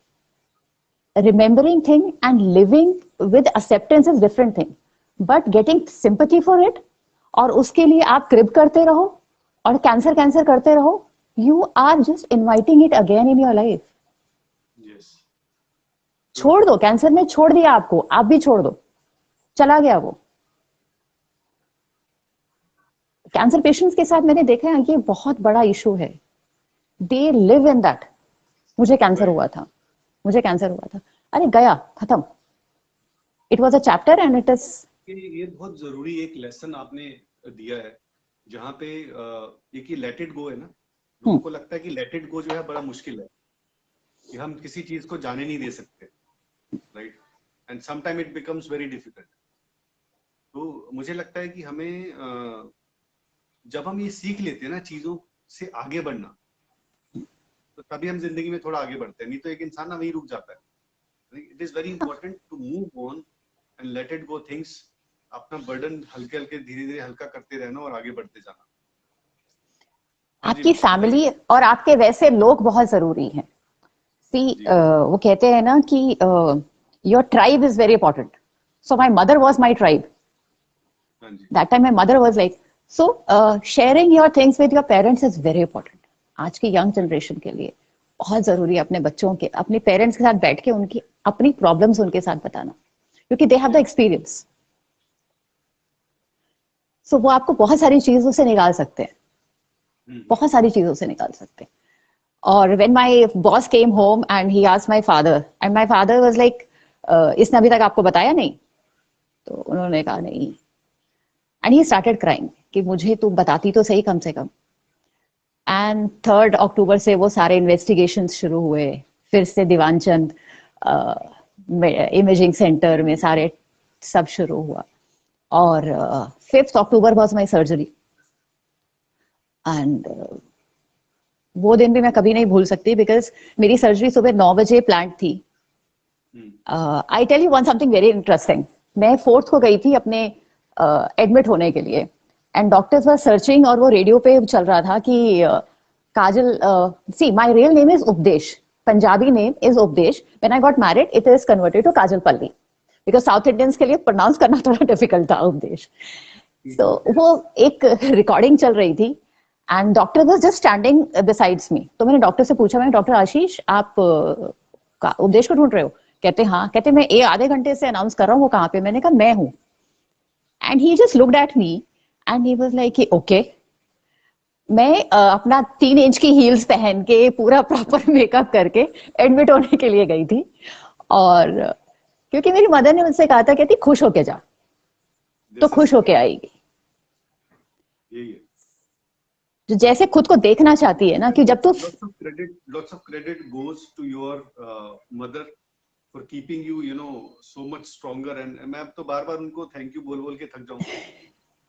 Remembering thing and living with acceptance is different thing, but getting sympathy for it और उसके लिए आप क्रिब करते रहो और कैंसर कैंसर करते रहो, you are just inviting it again in your life. छोड़ दो, कैंसर ने छोड़ दिया आपको, आप भी छोड़ दो, चला गया वो। कैंसर पेशेंट्स के साथ मैंने देखा है ये बहुत बड़ा इशू है। दे लिव इन दैट, मुझे कैंसर हुआ था, मुझे कैंसर हुआ था, अरे गया, खत्म। It was a chapter and it is. ये बहुत जरूरी एक लेसन आपने दिया है जहाँ पे एक ही लेट इट गो है ना। लोगों को लगता है कि लेट इट गो जो है बड़ा मुश्किल है, कि हम किसी चीज को जाने नहीं दे सकते, right, and some time it becomes very difficult. तो मुझे लगता है कि हमें जब हम ये सीख लेते हैं ना चीजों से आगे बढ़ना, तो तभी हम जिंदगी में थोड़ा आगे बढ़ते हैं, नहीं तो एक इंसान ना वहीं रुक जाता है। It is very important to move on and let it go things. अपना बर्डन हल्के हल्के धीरे धीरे हल्का करते रहना और आगे बढ़ते जाना। आपकी फैमिली और आपके वैसे लोग बहुत जरूरी हैं। सी वो कहते हैं ना कि your tribe is very important. So my mother was my tribe. That time my mother was like, so sharing your things with your parents is very important. आज की यंग जनरेशन के लिए बहुत जरूरी है अपने बच्चों के, अपने पेरेंट्स के साथ बैठ के उनकी अपनी प्रॉब्लम्स उनके साथ बताना, क्योंकि दे हैव द एक्सपीरियंस। सो वो आपको बहुत सारी चीजों से निकाल सकते हैं, बहुत सारी चीजों से निकाल सकते हैं। और when my boss came home and he asked my father and my father was like, इसने अभी तक आपको बताया नहीं? तो उन्होंने कहा नहीं। and he started crying कि मुझे तू बताती तो सही कम से कम। एंड 3 अक्टूबर से वो सारे इन्वेस्टिगेशन शुरू हुए, फिर से दीवानचंद इमेजिंग सेंटर में सारे सब शुरू हुआ। और 5 अक्टूबर वाज माय सर्जरी एंड वो दिन भी मैं कभी नहीं भूल सकती, बिकॉज मेरी सर्जरी सुबह 9 बजे प्लान थी। I tell you one something very interesting. मैं 4th को गई थी अपने एडमिट होने के लिए, एंड डॉक्टर्स वर सर्चिंग और वो रेडियो पे चल रहा था कि Kajal, see my real name is Updesh, Punjabi name is Updesh. When I got married it is converted to Kajal Palli, because south Indians के लिए प्रोनाउंस करना थोड़ा डिफिकल्ट था उपदेश। तो वो एक रिकॉर्डिंग चल रही थी and doctor was just standing besides me. तो मैंने डॉक्टर से पूछा, मैंने डॉक्टर आशीष आप उपदेश को ढूंढ रहे हो? कहते हाँ। कहते मैं आधे घंटे से अनाउंस कर रहा हूँ, वो कहाँ पे? मैंने कहा मैं हूँ। And he just looked at me and he was like okay. मैं अपना 3 इंच की हील्स पहन के पूरा प्रॉपर मेकअप करके एडमिट होने के लिए गई थी। और क्योंकि मेरी मदर ने मुझसे कहा था, कहती खुश होके जा, तो खुश होके आएगी। यही है। जो जैसे खुद को देखना चाहती है ना, कि जब तू lots of credit goes to your mother for keeping you, you know, so much stronger. And मैं अब तो बार बार उनको थैंक यू बोल बोल के थक जाऊंगा,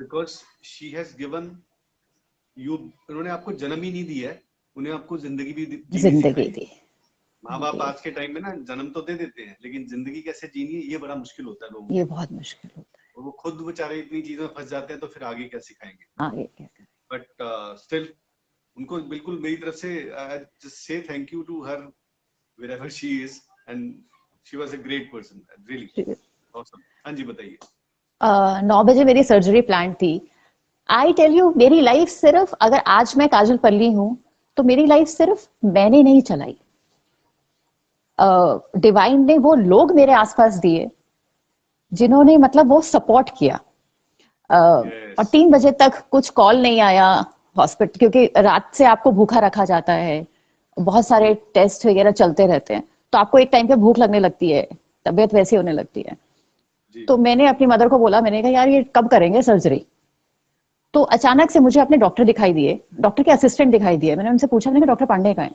because she has given you, उन्होंने आपको जन्म ही नहीं दिया है, उन्हें आपको जिंदगी भी जिंदगी दी। माँ बाप आज के टाइम में ना जन्म तो दे देते हैं, लेकिन जिंदगी कैसे जीनी है ये बड़ा मुश्किल होता है लोगों को। ये बहुत मुश्किल होता है, और वो खुद बेचारे इतनी चीजों में फंस जाते हैं, तो फिर आगे क्या सिखाएंगे। आगे क्या करें। बट स्टिल उनको बिल्कुल मेरी तरफ से just say thank you to her wherever she is, and she was a great person, really awesome. हाँ जी बताइए। 9 बजे मेरी सर्जरी प्लान थी। आई टेल यू, मेरी लाइफ सिर्फ, अगर आज मैं काजल पल्ली हूं तो मेरी लाइफ सिर्फ मैंने नहीं चलाई, डिवाइन ने वो लोग मेरे आसपास दिए जिन्होंने मतलब वो सपोर्ट किया। और 3 बजे तक कुछ कॉल नहीं आया हॉस्पिटल, क्योंकि रात से आपको भूखा रखा जाता है, बहुत सारे टेस्ट वगैरह चलते रहते हैं, तो आपको एक टाइम पे भूख लगने लगती है, तबीयत वैसी होने लगती है। तो मैंने अपनी मदर को बोला, मैंने कहा यार ये कब करेंगे सर्जरी। तो अचानक से मुझे अपने डॉक्टर दिखाई दिए, डॉक्टर के असिस्टेंट दिखाई दिए। मैंने उनसे पूछा, मैंने कहा डॉक्टर पांडे कहाँ हैं?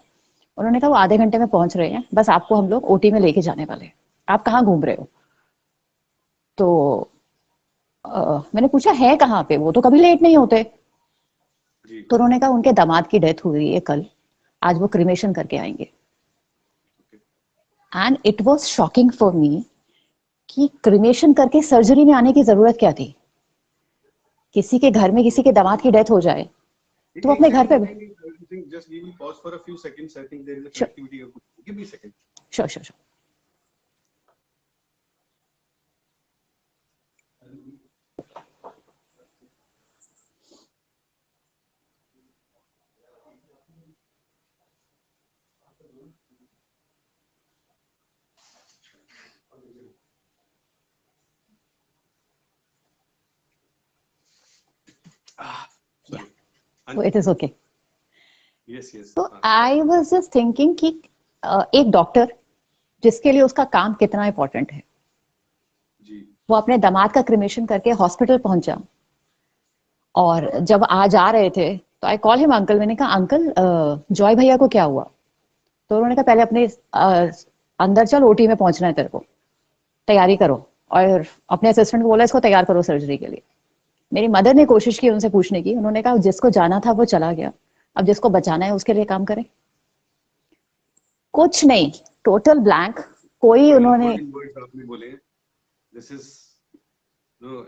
उन्होंने कहा वो आधे घंटे में पहुंच रहे हैं, बस आपको हम लोग ओटी में लेके जाने वाले हैं, आप कहाँ घूम रहे हो? तो मैंने पूछा है कहाँ पे, वो तो कभी लेट नहीं होते। तो उन्होंने कहा उनके दामाद की डेथ हुई है कल, आज वो क्रिमेशन करके आएंगे। And it was shocking for me कि क्रिमेशन करके सर्जरी में आने की जरूरत क्या थी? किसी के घर में किसी के दामाद की डेथ हो जाए तो अपने घर पे। Sure sure sure. It is okay. Yes, yes. So I was just thinking कि एक डॉक्टर जिसके लिए उसका काम कितना इम्पोर्टेंट है, जी, वो अपने दामाद का क्रिमेशन करके हॉस्पिटल पहुंचा। और जब आज आ रहे थे तो आई कॉल हिम अंकल। मैंने कहा अंकल जॉय भैया को क्या हुआ? तो उन्होंने कहा पहले अपने अंदर चल, ओटी में पहुंचना है तेरे को, तैयारी करो। और अपने असिस्टेंट को बोला इसको तैयार करो सर्जरी के लिए। मेरी मदर ने कोशिश की उनसे पूछने की, उन्होंने कहा जिसको जाना था वो चला गया, अब जिसको बचाना है उसके लिए काम करें। कुछ नहीं, टोटल ब्लैंक। कोई उन्होंने आपने बोले this is no,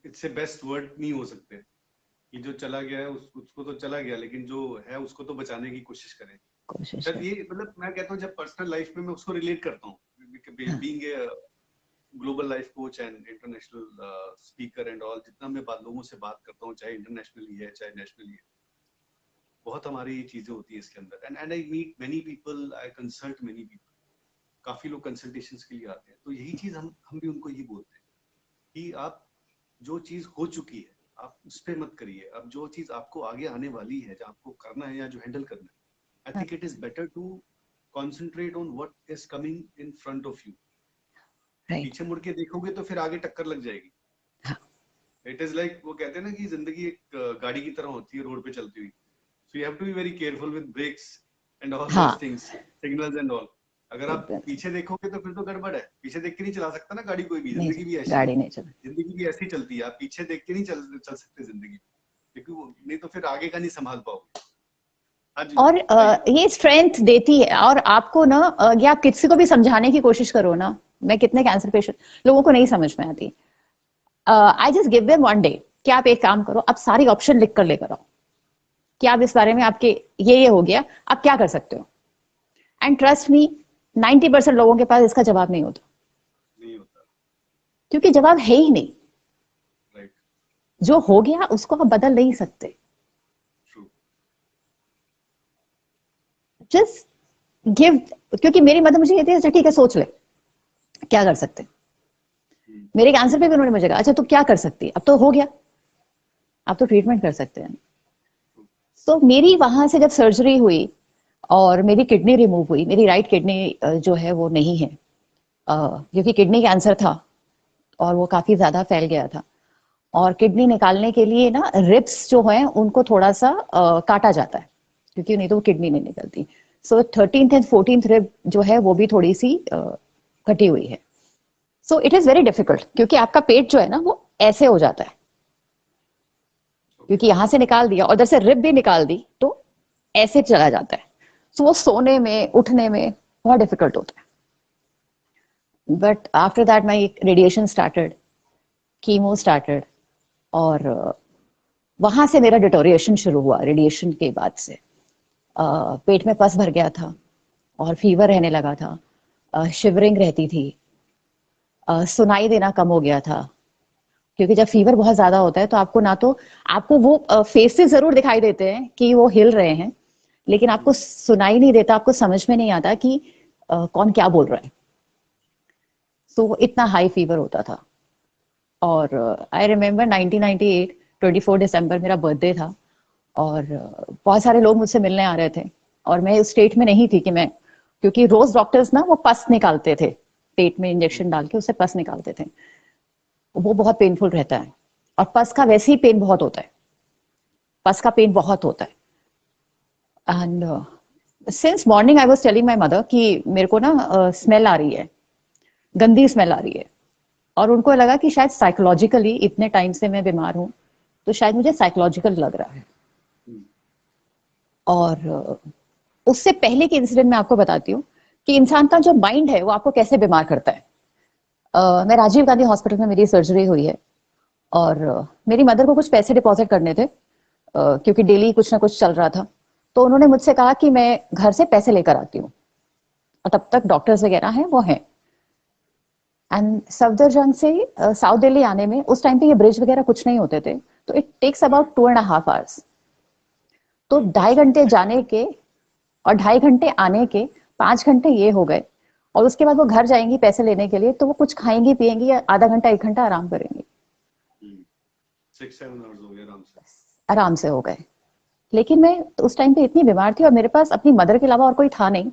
it's a best word नहीं हो सकते कि जो चला गया है उसको तो चला गया, लेकिन जो है उसको तो बचाने की कोशिश करें। सर ये मतलब मैं कहता हूँ जब पर्सनल लाइफ में मैं उसको रिलेट करता हूँ, being a global life coach and international speaker and all, जितना मैं लोगों से बात करता हूँ, चाहे इंटरनेशनली है चाहे नेशनली है, बहुत हमारी चीजें होती है इसके अंदर। And I meet many people, I consult many people, काफी लोग कंसल्टेशंस के लिए आते हैं। तो यही चीज हम भी उनको यही बोलते हैं कि आप जो चीज हो चुकी है आप उस पर मत करिए। अब जो चीज आपको आगे आने वाली है, जो आपको करना है या जो हैंडल करना है, I think it is better to concentrate on what is coming in front of you. पीछे मुड़ के देखोगे तो फिर आगे टक्कर लग जाएगी। इट इज लाइक वो कहते हैं ना कि जिंदगी एक गाड़ी की तरह होती है रोड पे चलती हुई, so you have to be very careful with brakes and all those things, signals and all. अगर आप पीछे देखोगे तो फिर तो गड़बड़ है। पीछे देख के नहीं चला सकता ना गाड़ी कोई भी, जिंदगी भी ऐसी, गाड़ी नहीं चलती, जिंदगी भी ऐसी चलती है। आप पीछे देख के नहीं चल सकते जिंदगी, क्योंकि वो नहीं तो फिर आगे का नहीं संभाल पाओगे। और ये स्ट्रेंथ देती है। और आपको ना या आप किसी को भी समझाने की कोशिश करो ना, मैं कितने कैंसर पेशेंट लोगों को नहीं समझ में आती, I just give them one day कि आप एक काम करो, आप सारी ऑप्शन लिख कर लेकर आओ कि आप इस बारे में, आपके ये हो गया, आप क्या कर सकते हो। एंड ट्रस्ट मी, 90% लोगों के पास इसका जवाब नहीं होता, क्योंकि जवाब है ही नहीं। जो हो गया उसको आप बदल नहीं सकते। जस्ट गिव, क्योंकि मेरी मदद मुझे कहती है अच्छा ठीक है सोच ले क्या कर सकते। मेरे कैंसर पे भी उन्होंने मुझे कहा अच्छा तू क्या कर सकती है, अब तो हो गया, अब तो ट्रीटमेंट कर सकते हैं। तो मेरी वहां से जब सर्जरी हुई और मेरी किडनी रिमूव हुई, मेरी राइट किडनी जो है वो नहीं है, क्योंकि किडनी कैंसर था और वो काफी ज्यादा फैल गया था, और किडनी निकालने के लिए ना रिब्स जो है उनको थोड़ा सा काटा जाता है, क्योंकि नहीं तो वो किडनी नहीं निकलती। सो 13th एंड 14th रिब जो है वो भी थोड़ी सी कटी हुई है। So it is very difficult, क्योंकि आपका पेट जो है ना वो ऐसे हो जाता है, क्योंकि यहां से निकाल दिया और उधर से रिब भी निकाल दी तो ऐसे चला जाता है। सो वो सोने में उठने में बहुत डिफिकल्ट होता है। But after that my radiation started, chemo started, और वहां से मेरा डिटोरिएशन शुरू हुआ। रेडिएशन के बाद से पेट में पस भर गया था और फीवर रहने लगा था, शिवरिंग रहती थी, सुनाई देना कम हो गया था, क्योंकि जब फीवर बहुत ज्यादा होता है तो आपको ना तो आपको वो फेसेस जरूर दिखाई देते हैं कि वो हिल रहे हैं, लेकिन आपको सुनाई नहीं देता, आपको समझ में नहीं आता कि कौन क्या बोल रहा है। तो इतना हाई फीवर होता था। और आई रिमेम्बर 1998 24 दिसंबर मेरा बर्थडे था, और बहुत सारे लोग मुझसे मिलने आ रहे थे, और मैं उस स्टेट में नहीं थी कि मैं, क्योंकि रोज डॉक्टर्स ना वो पस निकालते थे, पेट में इंजेक्शन डाल के उससे पस निकालते थे, वो बहुत पेनफुल रहता है, और पस का वैसे ही पेन बहुत होता है, पस का पेन बहुत होता है। And since morning I was telling my mother कि मेरे को ना स्मेल आ रही है, गंदी स्मेल आ रही है, और उनको लगा कि शायद साइकोलॉजिकली इतने टाइम से मैं बीमार हूं तो शायद मुझे साइकोलॉजिकल लग रहा है। और उससे पहले के इंसिडेंट मैं आपको बताती हूँ कि इंसान का जो माइंड है वो आपको कैसे बीमार करता है। मैं राजीव गांधी हॉस्पिटल में मेरी सर्जरी हुई है, और मेरी मदर को कुछ पैसे डिपॉजिट करने थे, क्योंकि डेली कुछ ना कुछ चल रहा था। तो उन्होंने मुझसे कहा कि मैं घर से पैसे लेकर आती हूँ, और तब तक डॉक्टर्स वगैरह हैं वो हैं। एंड सफदरजंग से साउथ दिल्ली आने में उस टाइम पे ये ब्रिज वगैरह कुछ नहीं होते थे, तो इट टेक्स अबाउट 2.5 आवर्स। तो 2.5 घंटे जाने के और 2.5 घंटे आने के 5 घंटे ये हो गए, और उसके बाद वो घर जाएंगी पैसे लेने के लिए, तो वो कुछ खाएंगी पिएंगी या आधा घंटा 1 घंटा आराम करेंगी। 6-7 आवर्स हो गए आराम से हो गए। लेकिन मैं उस टाइम पे इतनी बीमार थी और मेरे पास अपनी मदर के अलावा और कोई था नहीं,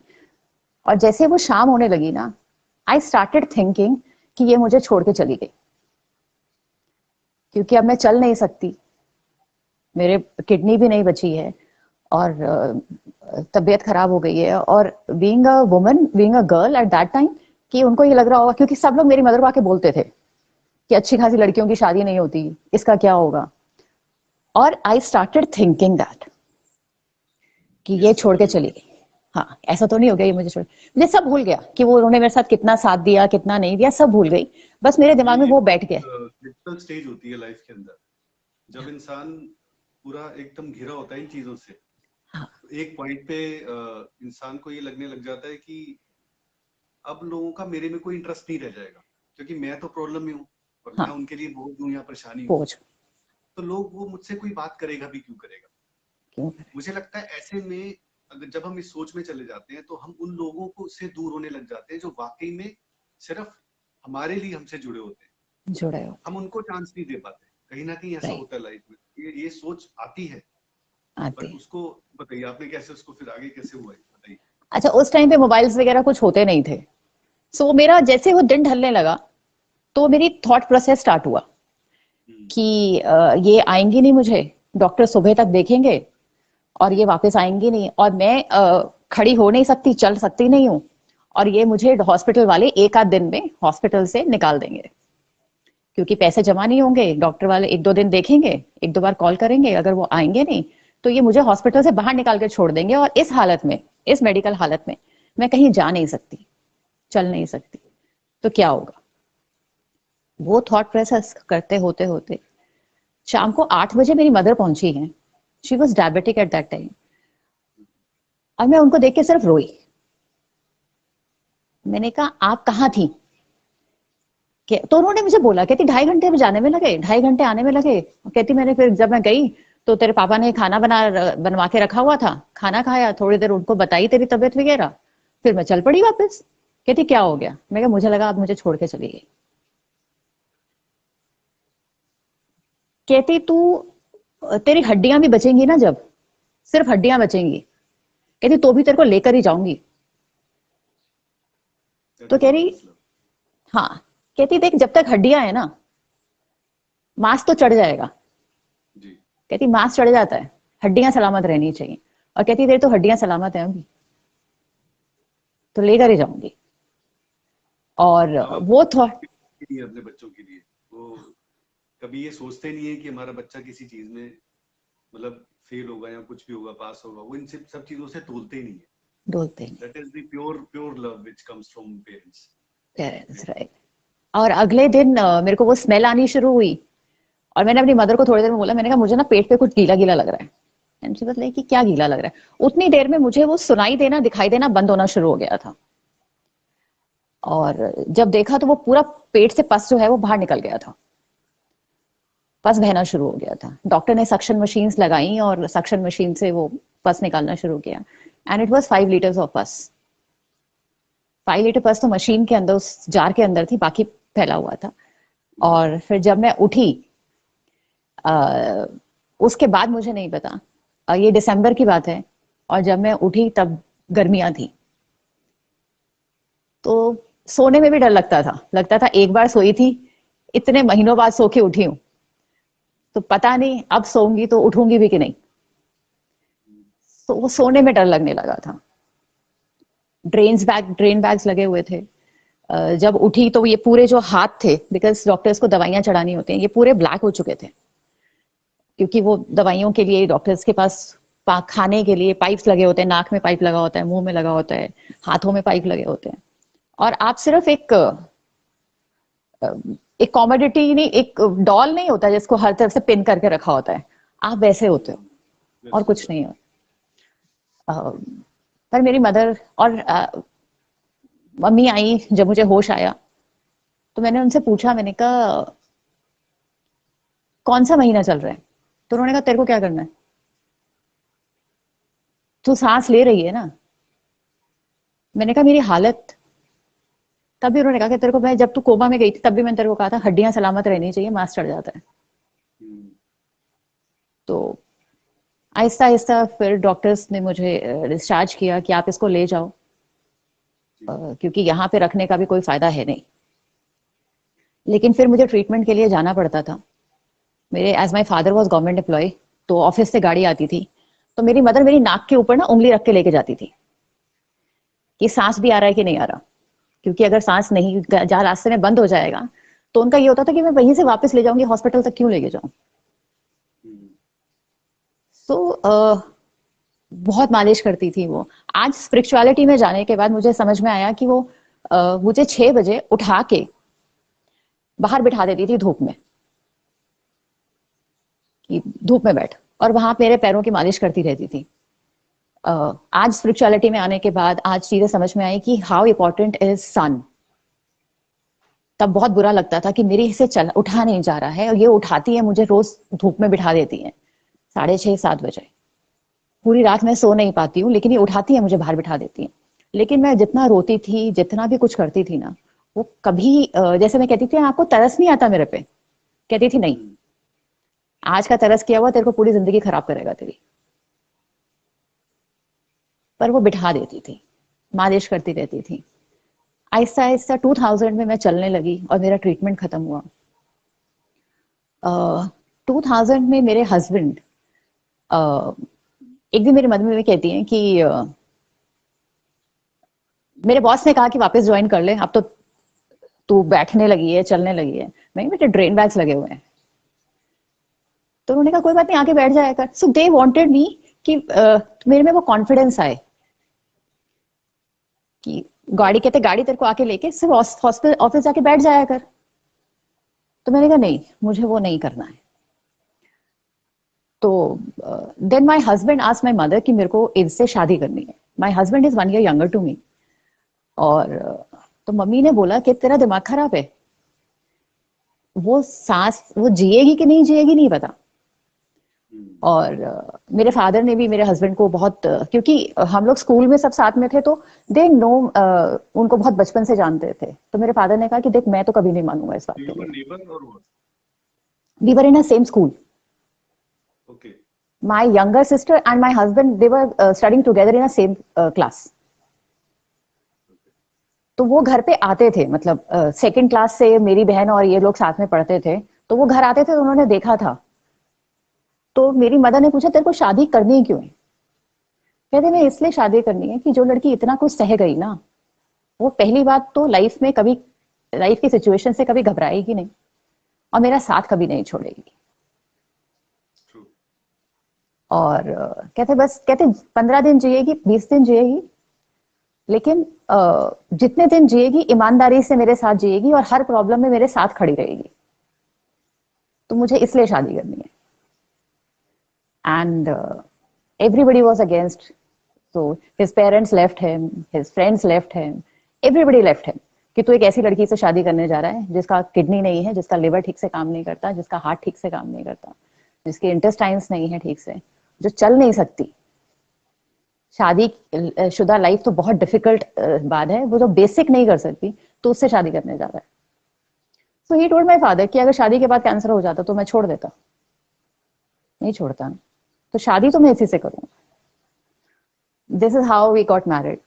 और जैसे वो शाम होने लगी ना, आई स्टार्टेड थिंकिंग कि ये मुझे छोड़ के चली गई, क्योंकि अब मैं चल नहीं सकती, मेरे किडनी भी नहीं बची है, और तबीयत खराब हो गई है। और being a woman, being a girl at that time, कि उनको ये लग रहा होगा, क्योंकि सब लोग मेरी मदर को आके बोलते थे कि अच्छी खासी लड़कियों की शादी नहीं होती, इसका क्या होगा। और आई स्टार्टेड थिंकिंग दैट कि ये छोड़ के चली गई। हाँ, ऐसा तो नहीं हो गया ये मुझे छोड़, मुझे सब भूल गया कि वो उन्होंने मेरे साथ कितना साथ दिया कितना नहीं दिया, सब भूल गई, बस मेरे दिमाग में वो बैठ गया। क्रिटिकल स्टेज होती है लाइफ के अंदर, जब इंसान पूरा एकदम घिरा होता है इन चीजों से। हाँ। एक पॉइंट पे इंसान को ये लगने लग जाता है कि अब लोगों का मेरे में कोई इंटरेस्ट नहीं रह जाएगा, क्योंकि मैं तो प्रॉब्लम में हूँ और हाँ, मैं उनके लिए बोझ हूँ या परेशानी हूँ, बोझ तो लोग वो मुझसे कोई बात करेगा भी क्यों करेगा। क्यों। मुझे लगता है ऐसे में अगर जब हम इस सोच में चले जाते हैं तो हम उन लोगों को से दूर होने लग जाते हैं जो वाकई में सिर्फ हमारे लिए हमसे जुड़े होते हैं, जुड़े हो, हम उनको चांस नहीं दे पाते। कहीं ना कहीं ऐसा राइट, होता है लाइफ में, ये सोच आती है, आते बट हैं। उसको बताइए आपने कैसे उसको फिर आगे कैसे हुआ है, बताइए। अच्छा, उस टाइम पे मोबाइल्स वगैरह कुछ होते नहीं थे, सो मेरा जैसे वो दिन ढलने लगा तो मेरी थॉट प्रोसेस स्टार्ट हुआ कि ये आएंगी नहीं, मुझे डॉक्टर सुबह तक देखेंगे और ये वापस आएंगी नहीं, और मैं खड़ी हो नहीं सकती, चल सकती नहीं हूँ, और ये मुझे हॉस्पिटल वाले 1 आध दिन में हॉस्पिटल से निकाल देंगे, क्योंकि पैसे जमा नहीं होंगे, डॉक्टर वाले 1-2 दिन देखेंगे, 1-2 बार कॉल करेंगे, अगर वो आएंगे नहीं तो ये मुझे हॉस्पिटल से बाहर निकाल के छोड़ देंगे, और इस हालत में, इस मेडिकल हालत में मैं कहीं जा नहीं सकती, चल नहीं सकती, तो क्या होगा। वो थॉट प्रोसेस करते होते होते शाम को 8 बजे मेरी मदर पहुंची है। She was diabetic at that time, और मैं उनको देख के सिर्फ रोई। मैंने कहा आप कहाँ थी, तो उन्होंने मुझे बोला, कहती 2.5 घंटे में जाने में लगे, 2.5 घंटे आने में लगे। कहती मैंने फिर जब मैं गई तो तेरे पापा ने खाना बनवा के रखा हुआ था, खाना खाया, थोड़ी देर उनको बताई तेरी तबीयत वगैरह, फिर मैं चल पड़ी वापस। कहती क्या हो गया, मैं कहा मुझे लगा आप मुझे छोड़ के चली गई। कहती तू, तेरी हड्डियां भी बचेंगी ना, जब सिर्फ हड्डियां बचेंगी, कहती तो भी तेरे को लेकर ही जाऊंगी। तो कह रही हाँ, कहती देख जब तक हड्डियां है ना मांस तो चढ़ जाएगा। जी। कहती मांस चढ़ जाता है, हड्डियां सलामत रहनी चाहिए। और कहती देर तो हड्डियां सलामत है अभी तो लेकर ही जाऊंगी। और वो थॉट अपने बच्चों के लिए वो कभी ये सोचते नहीं है कि हमारा बच्चा किसी चीज में मतलब फेल होगा या कुछ भी होगा, पास होगा, वो इन सब चीजों से तोलते ही नहीं है। डोलते हैं। That is the pure love which comes from parents. Parents, right. और अगले दिन मेरे को वो स्मेल आनी शुरू हुई और मैंने अपनी मदर को थोड़ी देर में बोला, मैंने कहा मुझे ना पेट पे कुछ गीला गीला लग रहा है। एंड शी वाज लाइक कि क्या गीला लग रहा है। उतनी देर में मुझे वो सुनाई देना दिखाई देना बंद होना शुरू हो गया था और जब देखा तो वो पूरा पेट से पस जो है वो बाहर निकल गया था, पस बहना शुरू हो गया था। डॉक्टर ने सक्शन मशीन्स लगाई और सक्शन मशीन से वो पस निकालना शुरू किया and it was 5 litres of पस। 5 लीटर पस तो मशीन के अंदर उस जार के अंदर थी, बाकी फैला हुआ था। और फिर जब मैं उठी उसके बाद मुझे नहीं पता, ये दिसंबर की बात है और जब मैं उठी तब गर्मियां थी तो सोने में भी डर लगता था एक बार सोई थी, इतने महीनों बाद सो के उठी हूं तो पता नहीं अब सोऊंगी तो उठूंगी भी कि नहीं। तो वो सोने में डर लगने लगा था। ड्रेन बैग्स लगे हुए थे। जब उठी तो ये पूरे जो हाथ थे, बिकॉज डॉक्टर्स को दवाइयां चढ़ानी होती हैं, ये पूरे ब्लैक हो चुके थे क्योंकि वो दवाइयों के लिए डॉक्टर्स के पास खाने के लिए पाइप्स लगे होते हैं, नाक में पाइप लगा होता है, मुंह में लगा होता है, हाथों में पाइप लगे होते हैं। और आप सिर्फ एक कॉमोडिटी नहीं, एक डॉल नहीं होता जिसको हर तरफ से पिन करके रखा होता है, आप वैसे होते हो और कुछ नहीं हो। पर मेरी मदर और मम्मी आई जब मुझे होश आया तो मैंने उनसे पूछा, मैंने कहा कौन सा महीना चल रहा है? तो उन्होंने कहा तेरे को क्या करना है, तू सांस ले रही है ना। मैंने कहा मेरी हालत, तभी उन्होंने कहा कि तेरे को, मैं जब तू कोमा में गई थी तब भी मैंने तेरे को कहा था हड्डियां सलामत रहनी चाहिए, मांस चढ़ जाता है। तो आहिस्ता आहिस्ता फिर डॉक्टर्स ने मुझे डिस्चार्ज किया कि आप इसको ले जाओ क्योंकि यहाँ पे रखने का भी कोई फायदा है नहीं। लेकिन फिर मुझे ट्रीटमेंट के लिए जाना पड़ता था। मेरे as my father was government employ तो ऑफिस से गाड़ी आती थी तो मेरी मदर मेरी नाक के ऊपर ना उंगली रख के लेके जाती थी कि सांस भी आ रहा है कि नहीं आ रहा, क्योंकि अगर सांस नहीं जहाँ रास्ते में बंद हो जाएगा तो उनका ये होता था कि मैं वहीं से वापस ले जाऊंगी, हॉस्पिटल तक क्यों लेके जाऊं। तो बहुत मालिश करती थी वो। आज स्पिरिचुअलिटी में जाने के बाद मुझे समझ में आया कि वो मुझे 6 बजे उठा के बाहर बिठा देती थी धूप में कि धूप में बैठ, और वहां मेरे पैरों की मालिश करती रहती थी। आज स्पिरिचुअलिटी में आने के बाद आज चीजें समझ में आई कि हाउ इम्पोर्टेंट इज सन। तब बहुत बुरा लगता था कि मेरी से चल उठा नहीं जा रहा है और ये उठाती है मुझे रोज धूप में बिठा देती है 6:30-7 बजे। पूरी रात मैं सो नहीं पाती हूँ लेकिन ये उठाती है मुझे बाहर बिठा देती है। लेकिन मैं जितना रोती थी, जितना भी कुछ करती थी ना, वो कभी जैसे मैं कहती थी आपको तरस नहीं आता मेरे पे, कहती थी नहीं, आज का तरस किया हुआ तेरे को पूरी जिंदगी खराब करेगा तेरी। पर वो बिठा देती थी, मालिश करती रहती थी। आहिस्ता आहिस्ता 2000 में मैं चलने लगी और मेरा ट्रीटमेंट खत्म हुआ। 2000 में मेरे हस्बैंड एक दिन मेरी मम्मी में कहती हैं कि मेरे बॉस ने कहा कि वापस ज्वाइन कर ले, अब तो तू बैठने लगी है, चलने लगी है। मैं बेटे ड्रेन बैग्स लगे हुए हैं। तो उन्होंने कहा कोई बात नहीं, आके बैठ जाया कर। सो दे वांटेड मी कि मेरे में वो कॉन्फिडेंस आए कि गाड़ी, कहते गाड़ी तेरे को आके लेके सिर्फ हॉस्पिटल ऑफिस जाके बैठ जाया कर। तो मैंने कहा नहीं, मुझे वो नहीं करना है। तो then my husband asked my mother कि मेरे को इससे शादी करनी है। My husband is 1 year younger to me. और तो मम्मी ने बोला कि तेरा दिमाग खराब है, वो सांस वो जिएगी कि नहीं जिएगी नहीं पता। और मेरे फादर ने भी मेरे हस्बैंड को बहुत, क्योंकि हम लोग स्कूल में सब साथ में थे तो दे नो, उनको बहुत बचपन से जानते थे। तो मेरे फादर ने कहा कि देख मैं तो कभी नहीं मानूंगा इस बात के लिए। We were in a same school. Okay. My younger sister and my husband, they were studying together in a same class. तो वो घर पे आते थे, मतलब सेकंड क्लास से मेरी बहन और ये लोग साथ में पढ़ते थे, तो वो घर आते थे तो उन्होंने देखा था। तो मेरी मदर ने पूछा तेरे को शादी करनी क्यों है? कहते मैं इसलिए शादी करनी है कि जो लड़की इतना कुछ सह गई ना, वो पहली बात तो लाइफ में कभी, लाइफ की सिचुएशन से कभी घबराएगी नहीं और मेरा साथ कभी नहीं छोड़ेगी। True. और कहते बस, कहते 15 दिन जिएगी, 20 दिन जिएगी, लेकिन जितने दिन जिएगी ईमानदारी से मेरे साथ जिएगी और हर प्रॉब्लम में मेरे साथ खड़ी रहेगी। तो मुझे इसलिए शादी करनी है। And everybody was against. So his parents left him, his friends left him, everybody left him. कि तू एक ऐसी लड़की से शादी करने जा रहा है जिसका किडनी नहीं है, जिसका लिवर ठीक से काम नहीं करता, जिसका हार्ट ठीक से काम नहीं करता, जिसके इंटेस्टाइन्स नहीं है ठीक से, जो चल नहीं सकती। शादी शुदा लाइफ तो बहुत डिफिकल्ट बात है, वो जो बेसिक नहीं कर सकती तो उससे शादी करने जा रहा है। सो ही टोल्ड माय फादर कि अगर शादी के बाद कैंसर हो जाता तो मैं छोड़ देता। नहीं छोड़ता, तो शादी तो मैं इसी से करूंगा। This is how we got married.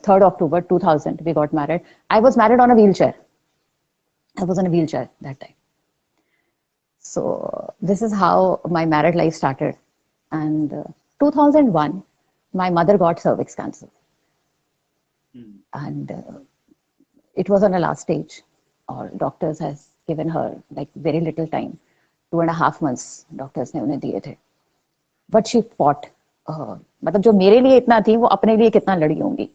3rd October 2000 we got married. I was married on a wheelchair. I was on a wheelchair that time. So this is how my married life started. And 2001 my mother got cervix cancer. And it was on a last stage. Or doctors has given her like very little time. 2.5 months doctors ने उन्हें दिए थे. But she fought. मतलब जो मेरे लिए इतना थी वो अपने लिए कितना लड़ी होंगी।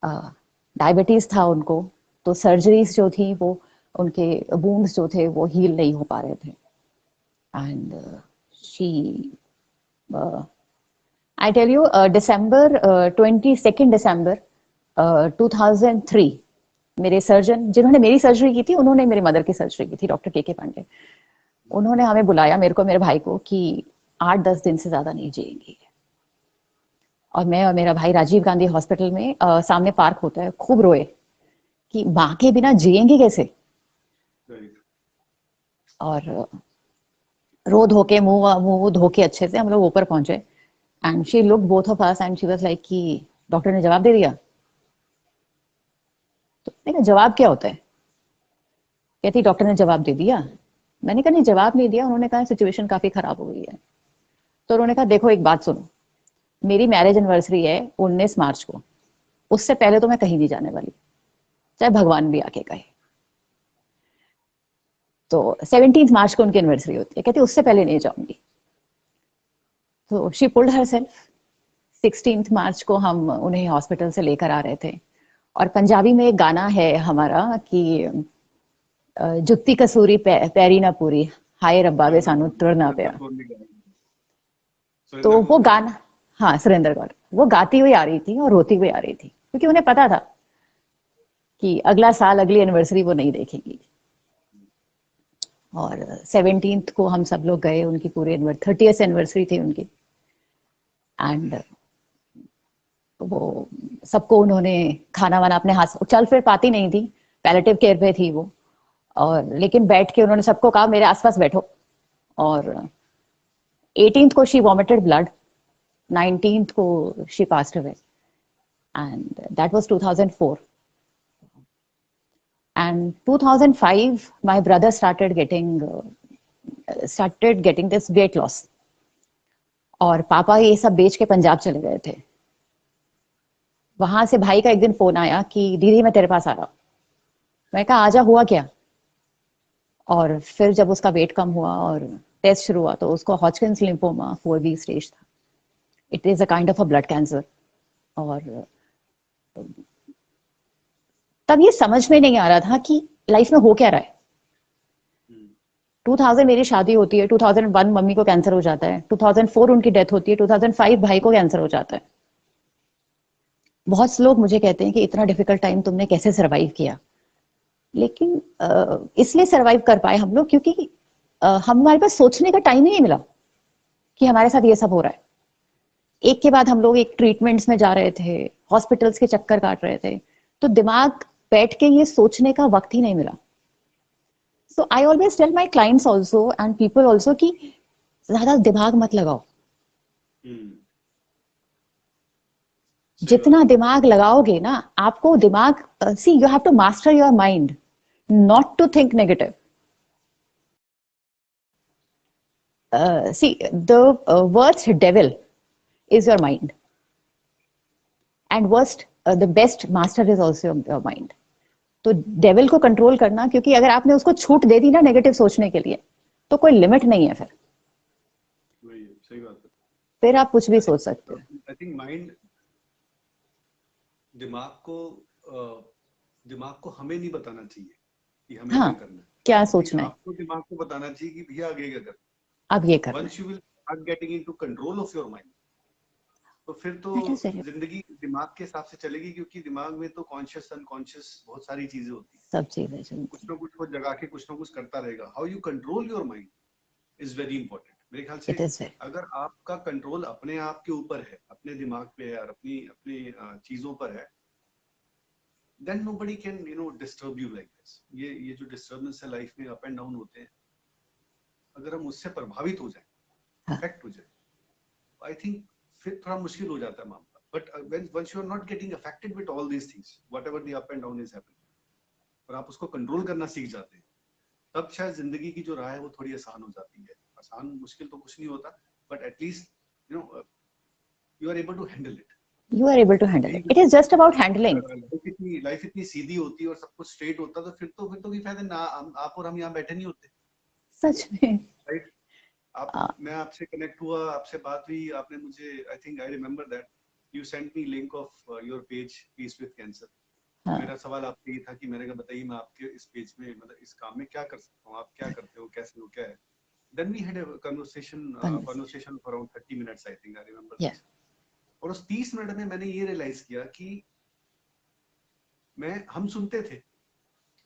डायबिटीज था उनको, तो सर्जरीज जो थी वो, उनके वुंड्स जो थे वो हील नहीं हो पा रहे थे। And she, I tell you, December 22 December 2003 मेरे सर्जन जिन्होंने मेरी सर्जरी की थी, उन्होंने मेरी मदर की सर्जरी की थी, डॉक्टर के पांडे। उन्होंने हमें बुलाया, मेरे को मेरे भाई को, कि 8-10 दिन से ज्यादा नहीं जिएंगी। और मैं और मेरा भाई राजीव गांधी हॉस्पिटल में सामने पार्क होता है, खूब रोए कि माँ के बिना जिएंगे कैसे। और रो धो के, मुंह धो के अच्छे से हम लोग ऊपर पहुंचे। And she look both of us and she was like कि डॉक्टर ने जवाब दे दिया। तो मैंने कहा जवाब क्या होता है? कहती डॉक्टर ने जवाब दे दिया। मैंने कहा नहीं, जवाब नहीं दिया। उन्होंने कहा सिचुएशन काफी खराब हो गई है। तो उन्होंने कहा देखो एक बात सुनो, मेरी मैरिज एनिवर्सरी है 19 मार्च को, उससे पहले तो मैं कहीं नहीं जाने वाली, चाहे भगवान भी आके कहे। तो 17 मार्च को उनकी एनिवर्सरी होती है, कहती उससे पहले नहीं जाऊंगी। तो शी पुल्ड हरसेल्फ। 16 मार्च को हम उन्हें हॉस्पिटल से लेकर आ रहे थे। और पंजाबी में एक गाना है हमारा कि जुत्ती कसूरी पैरी ना पूरी, हाय रब्बा वे सानू तुरना पिया। तो वो गाना, हाँ सुरेंद्र गौर, वो गाती हुई आ रही थी और रोती हुई आ रही थी, क्योंकि उन्हें पता था कि अगला साल, अगली एनिवर्सरी वो नहीं देखेगी। और 17 को हम सब लोग गए, उनकी पूरी 30th एनिवर्सरी थी उनकी। एंड वो सबको उन्होंने खाना वाना अपने हाथ, चल फिर पाती नहीं थी, पैलेटिव केयर पे थी वो, और लेकिन बैठ के उन्होंने सबको कहा मेरे आसपास बैठो। और 18th को शी वॉमिटेड ब्लड, 19th को she passed away, and that was 2004. And 2005 my brother started getting this weight loss. और पापा ये सब बेच के पंजाब चले गए थे। वहां से भाई का एक दिन फोन आया कि दीदी मैं तेरे पास आ रहा हूं। मैं कहा आजा, हुआ क्या? और फिर जब उसका वेट कम हुआ और टेस्ट शुरू हुआ तो उसको हॉजकिंस लिम्फोमा 4B स्टेज था। It is a kind of a blood cancer. और तब ये समझ में नहीं आ रहा था कि लाइफ में हो क्या रहा है। 2000 मेरी शादी होती है, 2001 मम्मी को कैंसर हो जाता है, 2004 उनकी डेथ होती है, 2005 भाई को कैंसर हो जाता है। बहुत से लोग मुझे कहते हैं कि इतना डिफिकल्ट टाइम तुमने कैसे सरवाइव किया। लेकिन इसलिए सरवाइव कर पाए हम लोग क्योंकि हमारे पास सोचने का टाइम ही नहीं मिला कि हमारे साथ ये सब हो रहा है। एक के बाद हम लोग एक ट्रीटमेंट्स में जा रहे थे, हॉस्पिटल्स के चक्कर काट रहे थे, तो दिमाग बैठ के ये सोचने का वक्त ही नहीं मिला। So I always tell my clients also and people also कि ज्यादा दिमाग मत लगाओ। जितना दिमाग लगाओगे ना, आपको दिमाग, see you have to master your mind, not to think negative. See, the worst devil is your mind, and the best master is also your mind. तो डेविल को कंट्रोल करना, क्योंकि अगर आपने उसको छूट दे दी ना नेगेटिव सोचने के लिए, तो कोई लिमिट नहीं है फिर. वही सही बात है. फिर आप कुछ भी सोच सकते हो. आई थिंक माइंड, दिमाग को हमें नहीं बताना चाहिए कि हमें हाँ, क्या करना है, क्या सोचना है. आपको दिमाग को बताना चाहिए कि भैया आगे क्या करना अब ये है. करना once you will start getting into control of your mind, तो फिर तो That is very- जिंदगी दिमाग के हिसाब से चलेगी, क्योंकि दिमाग में तो कॉन्शियस अनकॉन्शियस बहुत सारी चीजें होती है. सब चीजें चलती. कुछ ना कुछ वो जगा के कुछ ना कुछ करता रहेगा. How you control your mind is very important. मेरे ख्याल It is से very- अगर आपका कंट्रोल अपने आप के ऊपर है, अपने दिमाग पे है और अपनी अपनी चीजों पर है, then nobody can disturb you like this. ये जो डिस्टर्बेंस है लाइफ में, अप एंड डाउन होते हैं, अगर हम उससे प्रभावित हो जाए, हाँ. अफेक्ट हो जाए, आई थिंक फिर थोड़ा मुश्किल हो जाता है मामला. But when once you are not getting affected with all these things, whatever the up and down is happening, और आप उसको कंट्रोल करना सीख जाते हैं, तब शायद जिंदगी की जो राह है वो थोड़ी आसान हो जाती है. आसान मुश्किल तो कुछ नहीं होता, but at least you are able to handle it. You are able to handle it. It is just about handling. Life इतनी सीधी होती है और सब कुछ स्ट्रेट होता, तो फिर तो कोई फायदा ना, आप और हम यहाँ बैठे नहीं होते. सच में. राइट. मैं आपसे कनेक्ट हुआ, आपसे बात हुई, आपने मुझे, आई think I remember that you sent me link of your page piece with cancer. मेरा सवाल आपसे ये था कि मैंने कहा बताइए मैं आपके इस पेज में, मतलब इस काम में क्या कर सकता हूँ, आप क्या करते हो, कैसे हो, क्या है. Then we had a conversation for around 30 minutes, I think I remember. Yeah. और उस 30 मिनट में मैंने ये रियलाइज किया कि हम सुनते थे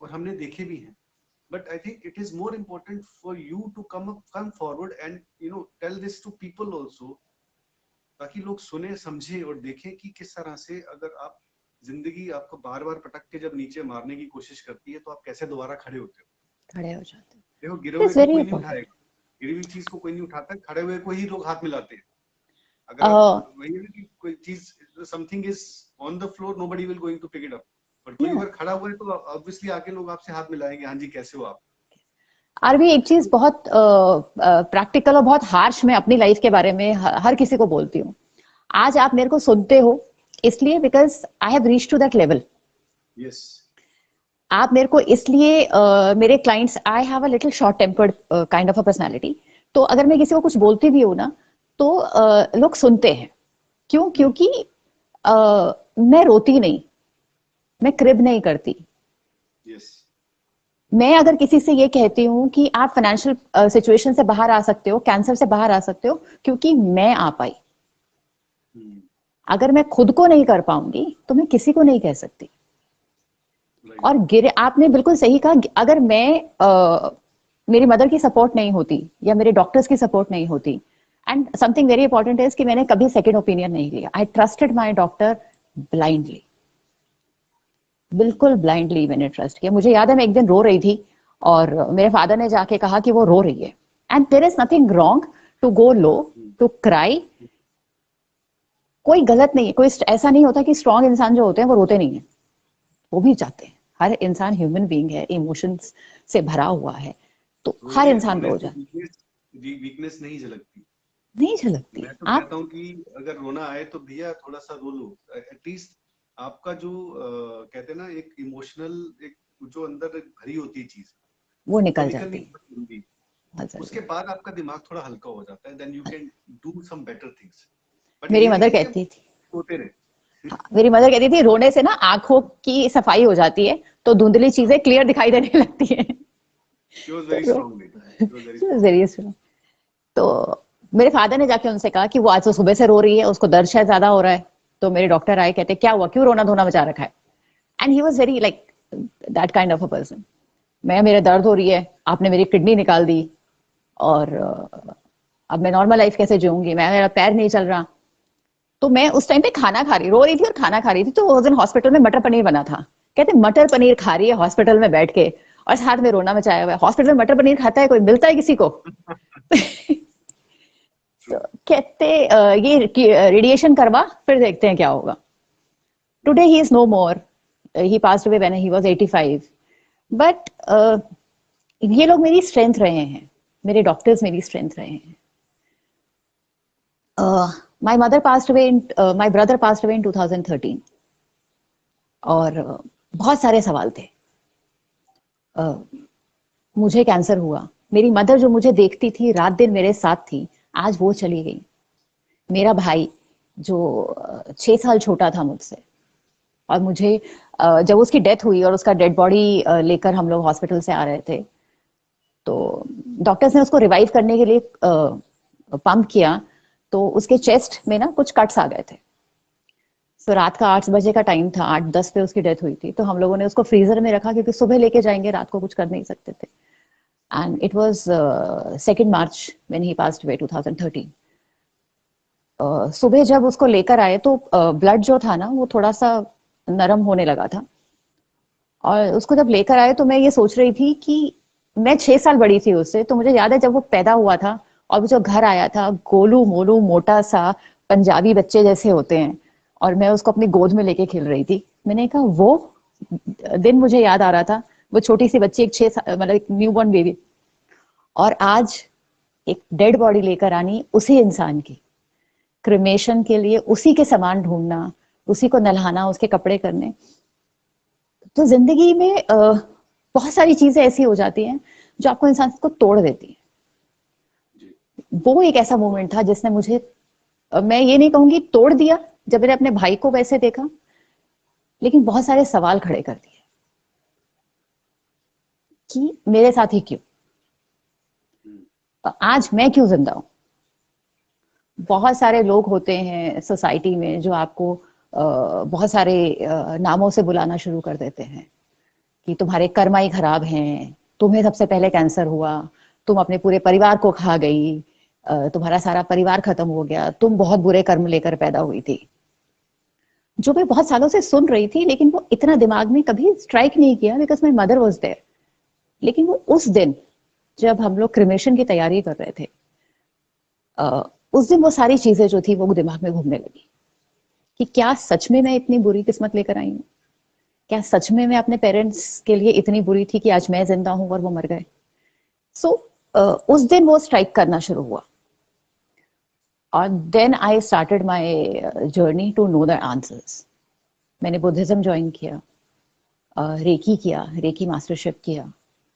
और हमने देखे भी हैं, but I think it is more important for you to come forward and tell this to people also, ताकि लोग सुने, समझे और देखें कि किस तरह से अगर आप, जिंदगी आपको बार बार पटक के जब नीचे मारने की कोशिश करती है, तो आप कैसे दोबारा खड़े होते हो. खड़े हो जाते हैं. देखो, गिरे हुए को कोई नहीं उठाएगा, गिरी हुई चीज को कोई नहीं उठाता, खड़े हुए को ही लोग हाथ मिलाते हैं. अगर वही है कि कोई चीज, something is on the floor, nobody will going to pick it up, but कोई अगर खड़ा हुआ है तो ऑब्वियसली आके लोग आपसे हाथ मिलाएंगे, हाँ जी कैसे हो आप. आरवी, एक चीज बहुत प्रैक्टिकल और बहुत हार्श मैं अपनी लाइफ के बारे में हर किसी को बोलती हूँ. आज आप मेरे को सुनते हो इसलिए because I have reached to that level. Yes. आप मेरे को इसलिए, मेरे clients, I have a little short tempered kind of a personality, तो अगर मैं किसी को कुछ बोलती भी हूँ ना, तो लोग सुनते हैं. क्यों? क्योंकि मैं रोती नहीं, मैं क्रिब नहीं करती. यस. मैं अगर किसी से ये कहती हूँ कि आप फाइनेंशियल सिचुएशन से बाहर आ सकते हो, कैंसर से बाहर आ सकते हो, क्योंकि मैं आ पाई. अगर मैं खुद को नहीं कर पाऊंगी तो मैं किसी को नहीं कह सकती. और आपने बिल्कुल सही कहा, अगर मैं मेरी मदर की सपोर्ट नहीं होती या मेरे डॉक्टर्स की सपोर्ट नहीं होती, and something very important is कि मैंने कभी सेकंड ओपिनियन नहीं लिया. आई ट्रस्टेड माय डॉक्टर ब्लाइंडली, बिल्कुल ब्लाइंडली मैंने ट्रस्ट किया. मुझे याद है मैं एक दिन रो रही थी और मेरे फादर ने जाके कहा कि वो रो रही है, and there is nothing wrong to go low, to cry. कोई गलत नहीं है, कोई ऐसा नहीं होता कि स्ट्रॉन्ग इंसान जो होते हैं वो रोते नहीं है, वो भी चाहते हैं. हर इंसान ह्यूमन बीइंग है, इमोशंस से भरा हुआ है, तो हर इंसान रो जाता है. वीकनेस नहीं झलकती, नहीं झलकती. मैं तो कहता हूँ कि अगर रोना आए तो भैया थोड़ा सा रो लो, एटलीस्ट आपका जो कहते हैं ना, एक इमोशनल, एक जो अंदर भरी होती है चीज, वो निकल जाती है. उसके बाद आपका दिमाग थोड़ा हल्का हो जाता है, then you can do some better things. मेरी मदर कहती थी, होते रहे. मेरी मदर कहती थी, रोने से ना आंखों की सफाई हो जाती है, तो धुंधली चीजें क्लियर दिखाई देने लगती है. तो मेरे फादर ने जाके उनसे कहा कि वो आज तो सुबह से रो रही है, उसको दर्द शायद ज्यादा हो रहा है. तो मेरे डॉक्टर आए, कहते क्या हुआ, क्यों रोना धोना मचा रखा है. And he was very like that kind of a person. मेरे दर्द हो रही है, आपने मेरी किडनी निकाल दी, और अब मैं नॉर्मल लाइफ कैसे जीऊंगी, मेरा पैर नहीं चल रहा. तो मैं उस टाइम पे खाना खा रही, रो रही थी और खाना खा रही थी. तो उस दिन हॉस्पिटल में मटर पनीर बना था. कहते मटर पनीर खा रही है हॉस्पिटल में बैठ के, और साथ में रोना मचाया हुआ है. हॉस्पिटल में मटर पनीर खाता है कोई, मिलता है किसी को? तो कहते ये रेडिएशन करवा, फिर देखते हैं क्या होगा. Today he is no more. He passed away when he was 85. But ये लोग मेरी स्ट्रेंथ रहे हैं, मेरे डॉक्टर्स मेरी स्ट्रेंथ रहे हैं. My mother passed away in, my brother passed away in 2013. और बहुत सारे सवाल थे. मुझे कैंसर हुआ. मेरी मदर जो मुझे देखती थी, रात दिन मेरे साथ थी, आज वो चली गई. मेरा भाई जो 6 साल छोटा था मुझसे, और मुझे जब उसकी डेथ हुई और उसका डेड बॉडी लेकर हम लोग हॉस्पिटल से आ रहे थे, तो डॉक्टर्स ने उसको रिवाइव करने के लिए पंप किया, तो उसके चेस्ट में ना कुछ कट्स आ गए थे. तो रात का 8 बजे का टाइम था, 8:10 पे उसकी डेथ हुई थी. तो हम लोगों ने उसको फ्रीजर में रखा, क्योंकि सुबह लेके जाएंगे, रात को कुछ कर नहीं सकते थे. And it was 2 March when he passed away 2013. सुबह जब उसको लेकर आए तो ब्लड जो था ना वो थोड़ा सा नरम होने लगा था. और उसको जब लेकर आए तो मैं ये सोच रही थी कि मैं 6 साल बड़ी थी उससे. तो मुझे याद है जब वो पैदा हुआ था और वो जो घर आया था, गोलू मोलू मोटा सा पंजाबी बच्चे जैसे होते हैं, और मैं उसको अपनी गोद में लेके खेल रही थी. मैंने कहा वो दिन मुझे याद आ रहा था, वो छोटी सी बच्ची, एक 6 साल, मतलब एक न्यूबॉर्न बेबी, और आज एक डेड बॉडी लेकर आनी उसी इंसान की, क्रिमेशन के लिए उसी के सामान ढूंढना, उसी को नहलाना, उसके कपड़े करने. तो जिंदगी में बहुत सारी चीजें ऐसी हो जाती हैं जो आपको इंसान को तोड़ देती है. वो एक ऐसा मोमेंट था जिसने मुझे, मैं ये नहीं कहूंगी तोड़ दिया, जब मैंने अपने भाई को वैसे देखा, लेकिन बहुत सारे सवाल खड़े कर दिए कि मेरे साथ ही क्यों, आज मैं क्यों जिंदा हूं. बहुत सारे लोग होते हैं सोसाइटी में जो आपको बहुत सारे नामों से बुलाना शुरू कर देते हैं कि तुम्हारे कर्म ही खराब हैं, तुम्हें सबसे पहले कैंसर हुआ, तुम अपने पूरे परिवार को खा गई, तुम्हारा सारा परिवार खत्म हो गया, तुम बहुत बुरे कर्म लेकर पैदा हुई थी. जो मैं बहुत सालों से सुन रही थी, लेकिन वो इतना दिमाग में कभी स्ट्राइक नहीं किया, because my mother was there. लेकिन वो उस दिन जब हम लोग क्रिमेशन की तैयारी कर रहे थे, उस दिन वो सारी चीजें जो थी वो दिमाग में घूमने लगी कि क्या सच में मैं इतनी बुरी किस्मत लेकर आई हूँ, क्या सच में मैं अपने पेरेंट्स के लिए इतनी बुरी थी कि आज मैं जिंदा हूं और वो मर गए. सो उस दिन वो स्ट्राइक करना शुरू हुआ. और then I started my journey to know the answers. मैंने बुद्धिज्म ज्वाइन किया, रेकी किया, रेकी मास्टरशिप किया,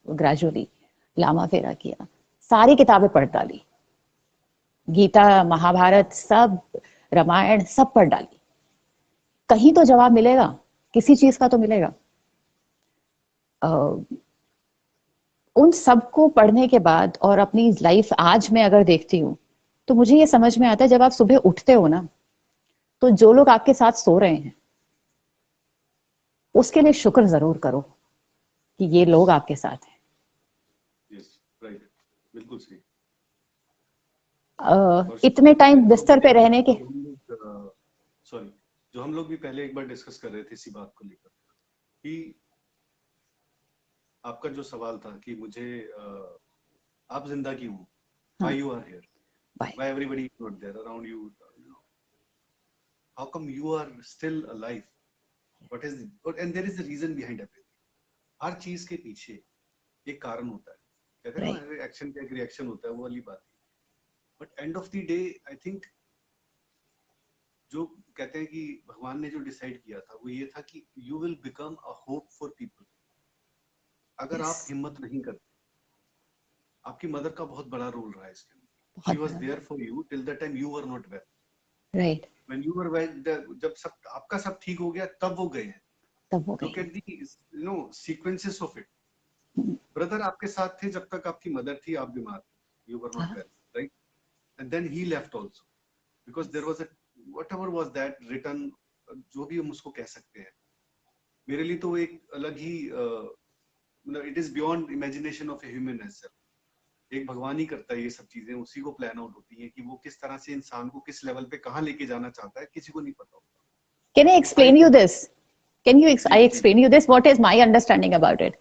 ग्रेजुअली लामा फेरा किया, सारी किताबें पढ़ डाली, गीता, महाभारत, सब, रामायण सब पढ़ डाली. कहीं तो जवाब मिलेगा, किसी चीज का तो मिलेगा. उन सबको पढ़ने के बाद और अपनी लाइफ आज मैं अगर देखती हूँ, तो मुझे ये समझ में आता है, जब आप सुबह उठते हो ना, तो जो लोग आपके साथ सो रहे हैं उसके लिए शुक्र जरूर करो कि ये लोग आपके साथ हैं. Yes, right. बिल्कुल सही. इतने टाइम बिस्तर पे रहने के, सॉरी, जो हम लोग भी पहले एक बार डिस्कस कर रहे थे इसी बात को लेकर कि आपका जो सवाल था कि मुझे आप जिंदा क्यों हो, why you are here, why everybody is not there around you, how come you are still alive, what is the, and there is a reason behind everything. हर चीज के पीछे एक कारण होता है. कहते हैं ना, एक्शन का एक रिएक्शन होता है, वो वाली बात है. But end of the day I think जो कहते हैं कि भगवान ने जो डिसाइड किया था वो ये था कि you will become a hope for people. अगर आप हिम्मत नहीं करते, आपकी मदर का बहुत बड़ा रोल रहा है इसके अंदर. She was there for you till the time you were not well. Right. When you were well, जब सब आपका सब ठीक हो गया, तब वो गए हैं. Look at the sequences of it. Brother आपके साथ थे जब तक आपकी मदर थी, आप बीमार थे, you were not well, right? And then he left also because there was a whatever was that return, जो भी हम उसको कह सकते हैं. मेरे लिए तो एक अलग ही it is beyond imagination of a human as self. एक भगवान ही करता है ये सब चीजें, उसी को प्लान आउट होती है कि वो किस तरह से इंसान को किस लेवल पे कहां लेके जाना चाहता है, किसी को नहीं पता होता. Can I explain you this? I explain you this? What is my understanding about it?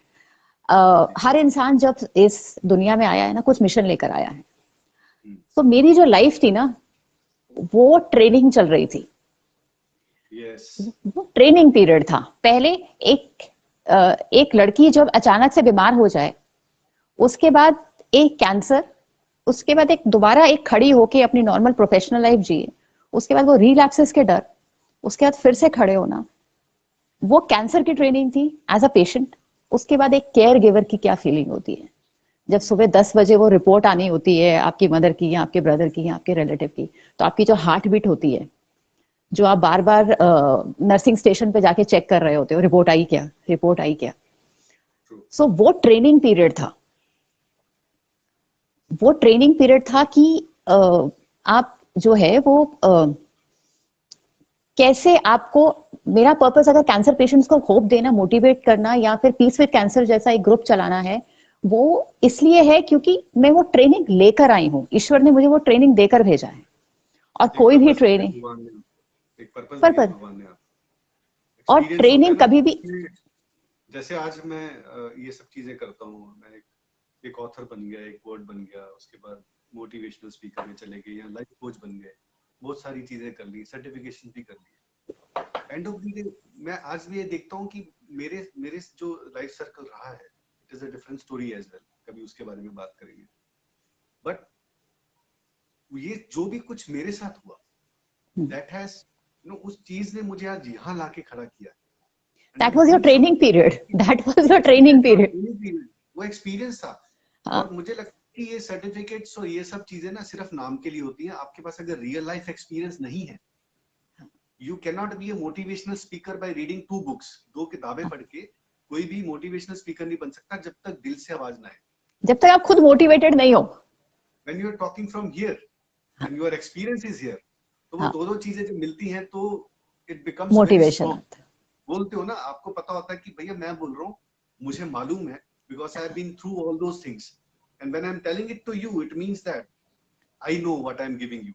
हर इंसान जब इस दुनिया में आया है ना, कुछ मिशन लेकर आया है. तो मेरी जो लाइफ थी ना, वो ट्रेनिंग चल रही थी. Yes. वो ट्रेनिंग पीरियड था। पहले एक लड़की जब अचानक से बीमार हो जाए, उसके बाद एक कैंसर, उसके बाद एक दोबारा एक खड़ी होके अपनी नॉर्मल प्रोफेशनल लाइफ जिए, उसके बाद वो रिलैप्सेस के डर, उसके बाद फिर से खड़े होना, वो कैंसर की ट्रेनिंग थी एज अ पेशेंट। उसके बाद एक केयर गिवर की क्या फीलिंग होती है जब सुबह 10 बजे वो रिपोर्ट आनी होती है आपकी मदर की या आपके ब्रदर की या आपके रिलेटिव की, तो आपकी जो हार्ट बीट होती है, जो आप बार बार नर्सिंग स्टेशन पे जाके चेक कर रहे होते हो, रिपोर्ट आई क्या, रिपोर्ट आई क्या। सो वो ट्रेनिंग पीरियड था। वो ट्रेनिंग पीरियड था कि आप जो है वो कैसे आपको, मेरा पर्पस अगर कैंसर पेशेंट्स को होप देना, मोटिवेट करना या फिर पीस विद कैंसर जैसा एक ग्रुप चलाना है, वो इसलिए है क्योंकि मैं वो ट्रेनिंग लेकर आई हूँ। ईश्वर ने मुझे वो ट्रेनिंग देकर भेजा है। और कोई भी ट्रेनिंग एक पर्पस पर दिया भगवान ने आपको। और Experience ट्रेनिंग होता है कभी ना, भी, जैसे आज मैं ये सब चीजें करता हूँ, मैं एक ऑथर बन गया, एक पोएट बन गया, उसके बाद मोटिवेशनल स्पीकर में चले गए या लाइफ कोच बन गए, बहुत सारी चीजें कर ली, सर्टिफिकेशन भी कर ली। एंड ऑफ द डे मैं आज भी ये देखता हूँ कि मेरे मेरे जो लाइफ सर्कल रहा है, it is a different story as well, कभी उसके बारे में बात करेंगे। बट ये जो भी कुछ मेरे साथ हुआ, दैट हैज उस चीज ने मुझे आज यहाँ लाके खड़ा किया। that was your training period, that was your training period। वो एक्सपीरियंस था। और मुझे लगता है कि ये सर्टिफिकेट्स और ये सब चीजें ना सिर्फ नाम के लिए होती हैं। आपके पास अगर रियल लाइफ एक्सपीरियंस नहीं है, you can not be a motivational speaker by reading 2 books. 2 किताबें पढ़ के कोई भी मोटिवेशनल स्पीकर नहीं बन सकता जब तक दिल से आवाज ना आए, जब तक आप खुद मोटिवेटेड नहीं हो। when you are talking from here and your experience is here, तो वो दो चीजें जब मिलती हैं तो it becomes मोटिवेशन। बोलते हो ना, आपको पता होता है कि भैया मैं बोल रहा हूँ, मुझे मालूम है, because I have been through all those things, and when I am telling it to you, it means that I know what I am giving you।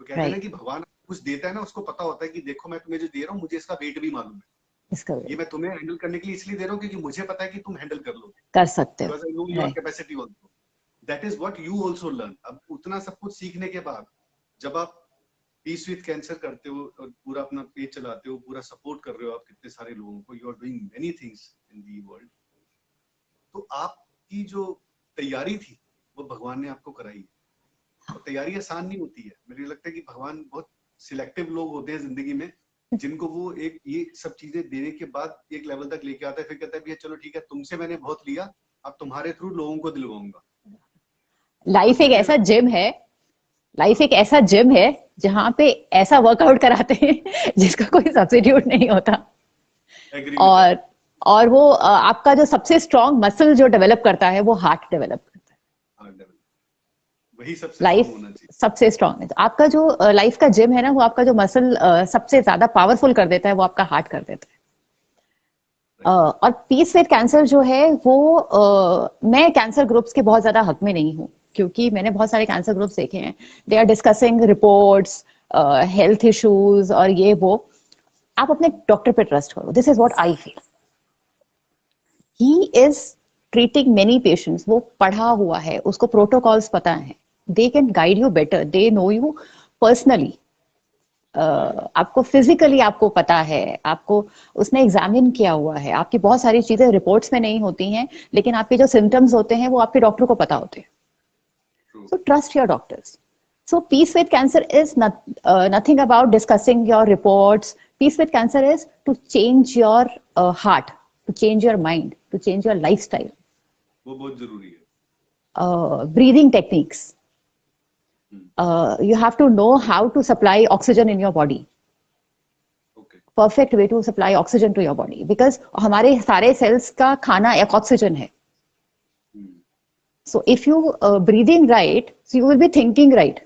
तो कहते हैं ना कि भगवान कुछ देता है ना, उसको पता होता है कि देखो मैं तुम्हें जो दे रहा हूँ, मुझे इसका वेट भी मालूम है, ये मैं तुम्हें हैंडल करने के लिए इसलिए दे रहा हूँ क्योंकि मुझे पता है कि तुम हैंडल कर लोगे, कर सकते हो। because I know your capacity also। That is what you also learn। अब उतना सब कुछ सीखने के बाद जब आप पीस विद कैंसर करते हो और पूरा अपना पेज चलाते हो, पूरा सपोर्ट कर रहे हो आप कितने सारे लोगों को, you are doing many things in the world, तो आपकी जो तैयारी थी वो भगवान ने आपको कराई है। और तैयारी आसान नहीं होती है। मुझे लगता है कि भगवान बहुत सिलेक्टिव लोग होते हैं जिंदगी में, जिनको वो एक ये सब चीजें देने के बाद एक लेवल तक लेके आता है, फिर कहता है भैया चलो ठीक है, तुमसे मैंने बहुत लिया, अब तुम्हारे थ्रू लोगों को दिलवाऊंगा। लाइफ एक ऐसा जिम है, लाइफ एक ऐसा जिम है जहां पे ऐसा वर्कआउट कराते हैं जिसका कोई सब्स्टिट्यूट नहीं होता। और वो आपका जो सबसे स्ट्रॉन्ग मसल जो डेवलप करता है वो हार्ट डेवलप करता है। वही सबसे लाइफ सबसे स्ट्रॉन्ग है। आपका जो लाइफ का जिम है ना, वो आपका जो मसल सबसे ज्यादा पावरफुल कर देता है, वो आपका हार्ट कर देता है। और पीस विद कैंसर जो है वो मैं कैंसर ग्रुप्स के बहुत ज्यादा हक में नहीं हूँ, क्योंकि मैंने बहुत सारे कैंसर ग्रुप्स देखे हैं। They are discussing reports, health issues और ये वो। आप अपने डॉक्टर पे ट्रस्ट करो। This is what I feel. He is treating many patients. वो पढ़ा हुआ है, उसको प्रोटोकॉल्स पता है। They can guide you better, they know you personally. आपको फिजिकली आपको पता है, आपको उसने एग्जामिन किया हुआ है। आपकी बहुत सारी चीजें रिपोर्ट्स में नहीं होती हैं, लेकिन आपके जो सिम्टम्स होते हैं वो आपके डॉक्टर को पता होते हैं। So trust your doctors. So peace with cancer is nothing about discussing your reports. Peace with cancer is to change your heart, to change your mind, to change your lifestyle. वो बहुत जरूरी है। Breathing techniques. You have to know how to supply oxygen in your body. Okay. Perfect way to supply oxygen to your body, because हमारे सारे cells का खाना एक oxygen है. So if you breathing right, so you will be thinking right.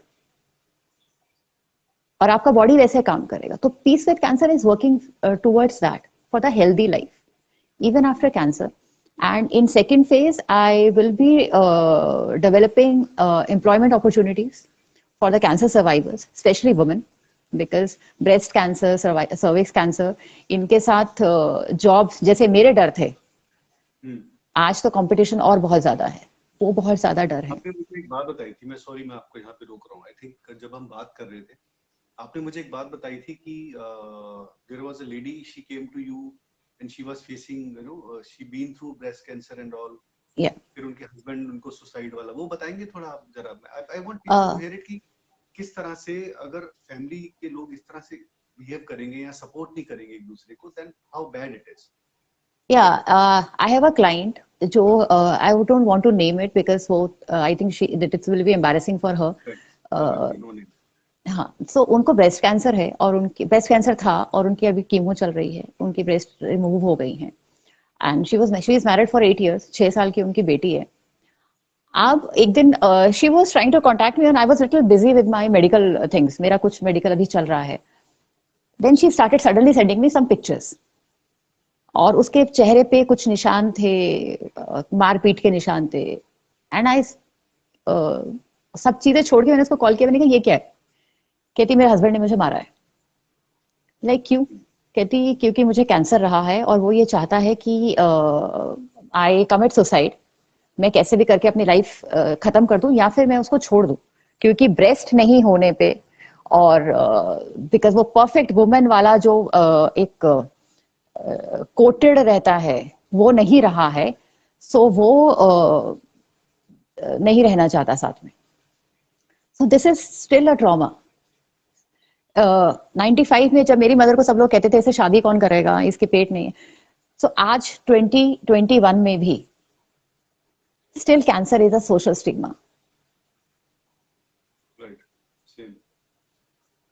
और आपका बॉडी वैसे काम करेगा। तो piece with cancer is working towards that for the healthy life even after cancer. And in second phase, I will be developing employment opportunities for the cancer survivors, especially women, because breast cancer, cervix cancer, इनके साथ jobs जैसे मेरे डर थे, आज तो competition और बहुत ज्यादा है, वो बहुत ज्यादा डर है। आपने मुझे एक बात बताई थी, मैं सॉरी मैं आपको यहाँ पे रोक रहा हूँ। आई थिंक जब हम बात कर रहे थे, आपने मुझे एक बात बताई थी कि there was a lady, she came to you and she was facing, you know, she been through breast cancer and all, Yeah. फिर उनके हस्बैंड उनको सुसाइड वाला, वो बताएंगे थोड़ा आप जरा? I want people to hear it कि किस तरह से अगर फैमिली के लोग इस तरह से बिहेव करेंगे या सपोर्ट नहीं करेंगे एक दूसरे को, then how bad it is. Yeah, I have a client जो I don't want to name it because वो I think that it will be embarrassing for her. No name. हाँ, so उनको ब्रेस्ट कैंसर है और उनकी ब्रेस्ट कैंसर था और उनकी अभी कीमो चल रही है, उनकी ब्रेस्ट रिमूव हो गई है and she is married for 8 years, 6 साल की उनकी बेटी है. अब एक दिन she was trying to contact me and I was little busy with my medical things, मेरा कुछ मेडिकल अभी चल रहा है. Then she started suddenly sending me some pictures और उसके चेहरे पे कुछ निशान थे, मारपीट के निशान थे. एंड आई सब चीजें छोड़ के मैंने उसको कॉल किया, मैंने कहा ये क्या है? कहती मेरे हस्बैंड ने मुझे मारा है. लाइक क्यों? कहती क्योंकि मुझे कैंसर रहा है और वो ये चाहता है कि आई कमिट सुसाइड, मैं कैसे भी करके अपनी लाइफ खत्म कर दूं या फिर मैं उसको छोड़ दूं, क्योंकि ब्रेस्ट नहीं होने पे और बिकॉज वो परफेक्ट वुमेन वाला जो एक कोटेड रहता है वो नहीं रहा है, सो वो नहीं रहना चाहता साथ में. So this is still a trauma. 95 में जब मेरी मदर को सब लोग कहते थे इसे शादी कौन करेगा, इसके पेट नहीं है, सो आज 2021 में भी still cancer is a social stigma.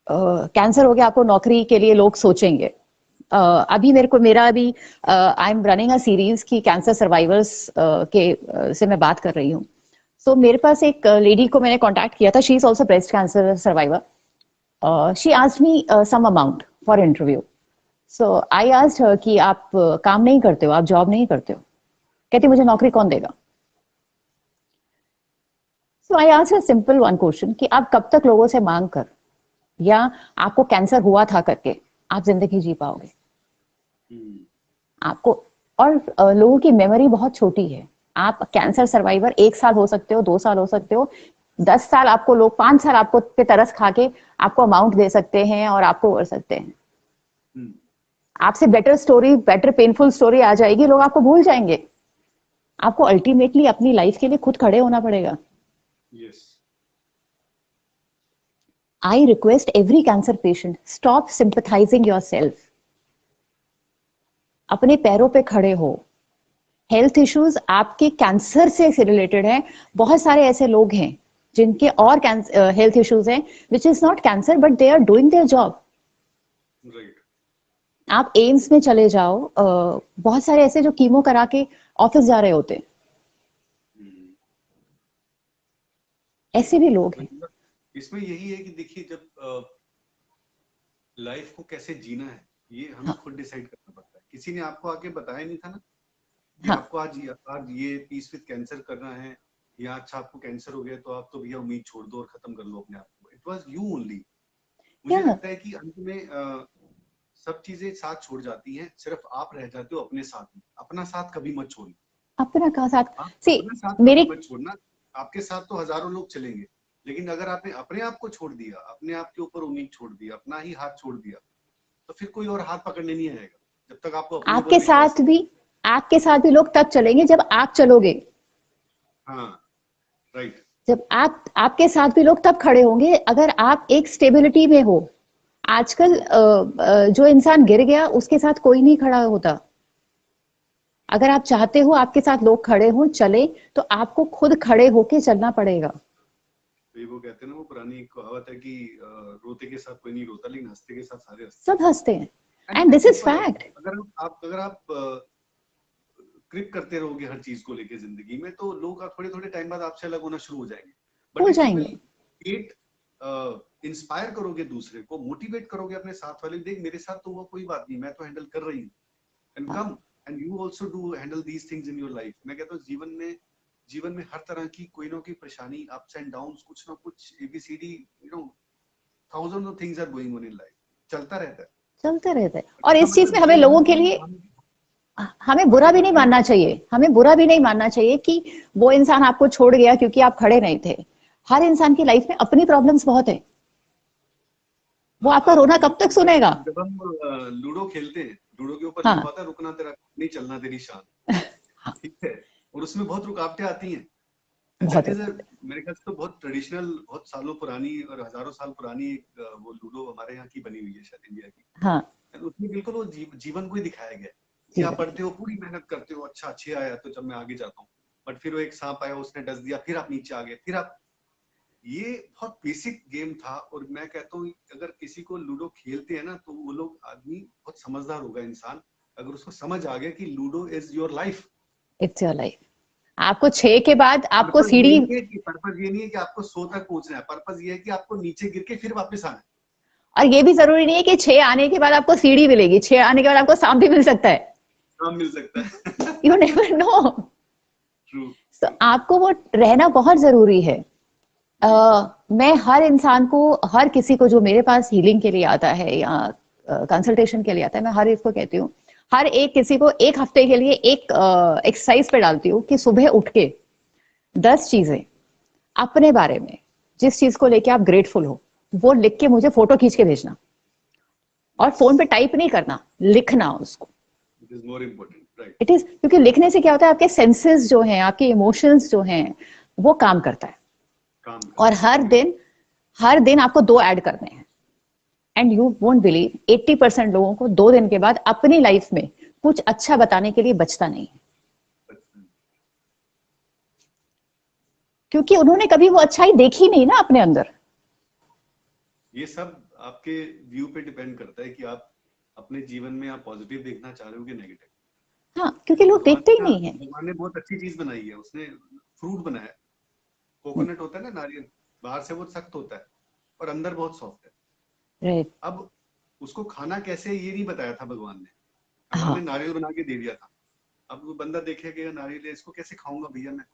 Cancer हो गया आपको नौकरी के लिए लोग सोचेंगे. अभी I am running a series की कैंसर सर्वाइवर्स के से मैं बात कर रही हूँ. सो मेरे पास एक लेडी को मैंने कांटेक्ट किया था, she is also breast cancer survivor. She asked me some amount for interview. So I asked her कि आप काम नहीं करते हो, आप जॉब नहीं करते हो? कहती मुझे नौकरी कौन देगा. So I asked a simple one question कि आप कब तक लोगों से मांग कर या आपको कैंसर हुआ था करके आप जिंदगी जी पाओगे? आपको और लोगों की मेमोरी बहुत छोटी है. आप कैंसर सर्वाइवर 1 साल हो सकते हो, 2 साल हो सकते हो, 10 साल आपको लोग 5 साल आपको पे तरस खा के आपको अमाउंट दे सकते हैं और आपको कर सकते हैं. आपसे better story, better painful story आ जाएगी, लोग आपको भूल जाएंगे. आपको अल्टीमेटली अपनी लाइफ के लिए खुद खड़े होना पड़ेगा. Yes. I request every cancer patient, stop sympathizing yourself. अपने पैरों पे खड़े हो. हेल्थ इश्यूज आपके कैंसर से रिलेटेड है. बहुत सारे ऐसे लोग हैं जिनके और हेल्थ इश्यूज हैं which is not cancer but they are doing their job. आप एम्स में चले जाओ, बहुत सारे ऐसे जो कीमो करा के ऑफिस जा रहे होते, ऐसे भी लोग हैं. इसमें यही है कि देखिए, जब लाइफ को कैसे जीना है ये हमें खुद डिसाइड करना पड़ता है. किसी ने आपको आके बताया नहीं था ना कि आपको आज ये पीस विद कैंसर करना है, या अच्छा आपको कैंसर हो गया तो आप तो भैया उम्मीद छोड़ दो और खत्म कर लो अपने आप को. It was you only. मुझे लगता है कि अंत में सब चीजें साथ छोड़ जाती हैं, सिर्फ आप रह जाते हो अपने साथ में. अपना साथ कभी मत छोड़ना. अपना का साथ मत छोड़ना. आपके साथ तो हजारों लोग चलेंगे, लेकिन अगर आपने अपने आप को छोड़ दिया, अपने आप के ऊपर उम्मीद छोड़ दी, अपना ही हाथ छोड़ दिया, तो फिर कोई और हाथ पकड़ने नहीं आएगा. जब तक आपको आपके साथ भी लोग तब चलेंगे जब आप चलोगे. हाँ, राइट. जब आपके साथ भी लोग तब खड़े होंगे अगर आप एक स्टेबिलिटी में हो. आजकल जो इंसान गिर गया उसके साथ कोई नहीं खड़ा होता. अगर आप चाहते हो आपके साथ लोग खड़े हों, चले, तो आपको खुद खड़े होके चलना पड़ेगा. वो कहते हैं ना, वो पुरानी कहावत है कि रोते के साथ कोई नहीं रोता, लेकिन हंसते के साथ सारे हंसते. सब हंसते हैं. And this is fact. अगर आप क्रिप करते रहोगे हर चीज को लेके जिंदगी में, तो लोग थोड़े थोड़े टाइम बाद आपसे अलग होना शुरू हो जाएंगे. इंस्पायर करोगे दूसरे को, मोटिवेट करोगे अपने साथ वाले, देख मेरे साथ तो हुआ, कोई बात नहीं, मैं तो हैंडल कर रही हूँ. And come and you also do handle these things in your life. मैं कहता हूँ जीवन में हर तरह की कोई ना कोई परेशानी, अप्स एंड डाउन्स, कुछ ना कुछ ABCD, you know, thousand of things are going on in life. चलता रहता है. और इस चीज में हमें लोगों के लिए हमें बुरा भी नहीं मानना चाहिए कि वो इंसान आपको छोड़ गया क्योंकि आप खड़े नहीं थे. हर इंसान की लाइफ में अपनी प्रॉब्लम्स बहुत है. वो आपका रोना कब तक सुनेगा? जब हम लूडो खेलते हैं, लूडो के ऊपर हाँ। लिखा होता है रुकना तेरा नहीं चलना तेरी शान, ठीक है, और उसमें बहुत रुकावटें आती हैं। बहुत दैट इज मेरे ख्याल से तो बहुत ट्रेडिशनल, बहुत सालों पुरानी और हजारों साल पुरानी एक वो लूडो हमारे यहाँ की बनी हुई है शायद इंडिया की। हाँ उसमें बिल्कुल वो जीवन को ही दिखाया गया है कि आप पढ़ते हो, पूरी मेहनत करते हो, अच्छा अच्छे आया तो जब मैं आगे जाता हूँ, बट फिर वो एक सांप आया उसने डस दिया, फिर आप नीचे आ गए, फिर आप, ये बहुत बेसिक गेम था। और मैं कहता हूँ अगर किसी को लूडो खेलते हैं ना तो वो लोग, आदमी बहुत समझदार होगा इंसान, अगर उसको समझ आ गया कि ludo is your life. It's your life. आपको 6 के बाद आपको पर्पस सीढ़ी, ये नहीं है कि आपको 100 तक पहुंचना है, पर्पस ये है कि आपको नीचे गिर के फिर वापस आना है। और ये भी जरूरी नहीं है कि 6 आने के बाद आपको सीढ़ी मिलेगी, 6 आने के बाद आपको सांप भी मिल सकता है, काम मिल सकता है। You never know. ट्रू। तो आपको वो रहना बहुत जरूरी है। मैं हर इंसान को, हर किसी को जो मेरे पास हीलिंग के लिए आता है या कंसल्टेशन के लिए आता है, मैं हर एक को कहती हूँ, हर एक किसी को एक हफ्ते के लिए एक एक्सरसाइज पे डालती हूँ कि सुबह उठ के 10 चीजें अपने बारे में, जिस चीज को लेके आप ग्रेटफुल हो, वो लिख के मुझे फोटो खींच के भेजना, और फोन पे टाइप नहीं करना, लिखना उसको। It is more important, right. It is, क्योंकि लिखने से क्या होता है, आपके सेंसेस जो हैं, आपके इमोशंस जो हैं, वो काम करता है। और हर दिन आपको 2 ऐड करने हैं, एंड यू वोंट बिलीव 80% लोगों को 2 दिन के बाद अपनी लाइफ में कुछ अच्छा बताने के लिए बचता नहीं है, क्योंकि उन्होंने कभी वो अच्छाई देखी नहीं ना अपने अंदर। ये सब आपके व्यू पे डिपेंड करता है कि आप अपने जीवन में आप पॉजिटिव देखना चाह रहे हो कि नेगेटिव। हाँ, क्योंकि लोग देखते ही नहीं है। भगवान ने बहुत अच्छी चीज बनाई है, उसने फ्रूट बनाया, कोकोनट होता है ना, नारियल, बाहर से बहुत सख्त होता है और अंदर बहुत सॉफ्ट है। राइट। अब उसको खाना कैसे ये नहीं बताया था भगवान ने, भगवान ने नारियल बना के दे दिया था। अब वो बंदा देखेगा नारियल है, इसको कैसे खाऊंगा भैया मैं।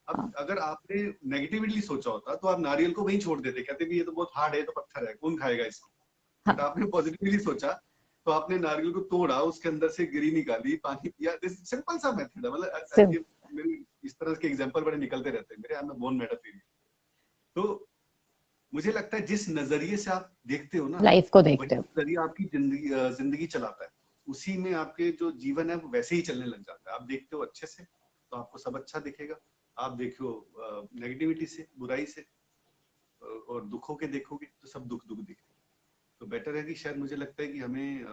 अब अगर आपने नेगेटिवली सोचा होता तो आप नारियल को वहीं छोड़ देते, कहते भी ये तो बहुत हार्ड है, तो पत्थर है, कौन खाएगा इसको। बट आपने पॉजिटिवली सोचा तो आपने नारियल को तोड़ा, उसके अंदर से गिरी निकाली, पानी पिया। सिंपल सा मेथड है, मतलब मेरे इस तरह के एग्जांपल बड़े निकलते रहते हैं मेरे, आई एम बोर्न मेटाफिजिक्स। तो मुझे लगता है जिस नजरिए से आप देखते हो ना लाइफ को देखते हो, नजरिया आपकी जिंदगी चलाता है, उसी में आपके जो जीवन है वो वैसे ही चलने लग जाता है। आप देखते हो अच्छे से तो आपको सब अच्छा दिखेगा, आप देखो नेगेटिविटी से, बुराई से और दुखों के देखोगे तो सब दुख दिखेगा। तो बेटर है कि शायद मुझे लगता है कि हमें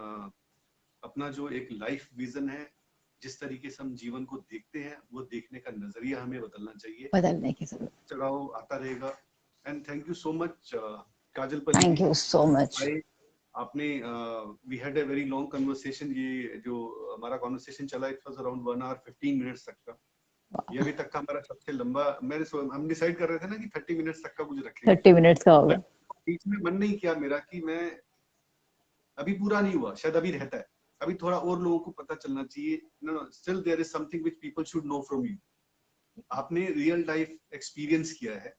अपना जो एक लाइफ विजन है, जिस तरीके से हम जीवन को देखते हैं, वो देखने का नजरिया हमें बदलना चाहिए। बदलने की जरूरत। चढ़ाव आता रहेगा। And thank you so much Kajal. Thank you so much. आपने we had a very long conversation. ये जो हमारा कन्वर्सेशन चला, it was around 1 hour 15 minutes तक का। ये अभी तक का हमारा सबसे लंबा, हम डिसाइड कर रहे थे ना कि 30 minutes तक का कुछ रखेंगे, 30 मिनट्स का होगा। बीच में मन नहीं किया मेरा कि मैं, अभी पूरा नहीं हुआ, शायद अभी रहता है, अभी थोड़ा और लोगों को पता चलना चाहिए। No, still there is something which people should know from you. आपने रियल लाइफ एक्सपीरियंस किया है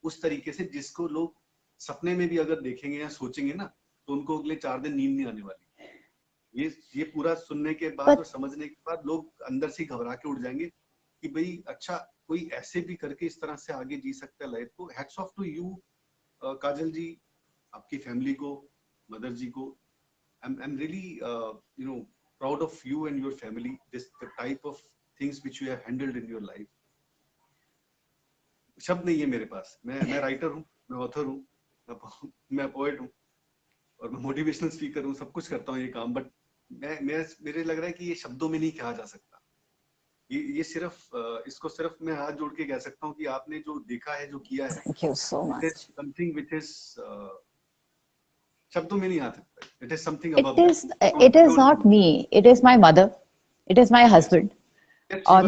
उस तरीके से जिसको लोग सपने में भी अगर देखेंगे या सोचेंगे ना तो उनको अगले 4 दिन नींद नहीं आने वाली। ये पूरा सुनने के बाद और समझने के बाद लोग अंदर से घबरा के उठ जाएंगे कि भाई अच्छा, कोई ऐसे भी करके इस तरह से आगे जी सकता है लाइफ को। Hats off to you Kajal जी, आपकी फैमिली को, मदर जी को। I'm really proud of you and your family, the type of things which you have handled in your life. शब्द नहीं है मेरे पास। मैं राइटर हूँ, मैं ऑथर हूँ, मैं पोएट हूँ और मैं मोटिवेशनल स्पीकर हूँ, सब कुछ करता हूँ ये काम। बट मेरे लग रहा है कि ये शब्दों में नहीं कहा जा सकता। ये सिर्फ इसको सिर्फ मैं हाथ जोड़ के कह सकता हूँ कि आपने जो देखा है, जो किया है, thank you so much. Something which is शब्दों में नहीं आ सकता। It is something above that. It is not me. It is my mother. It is my husband. और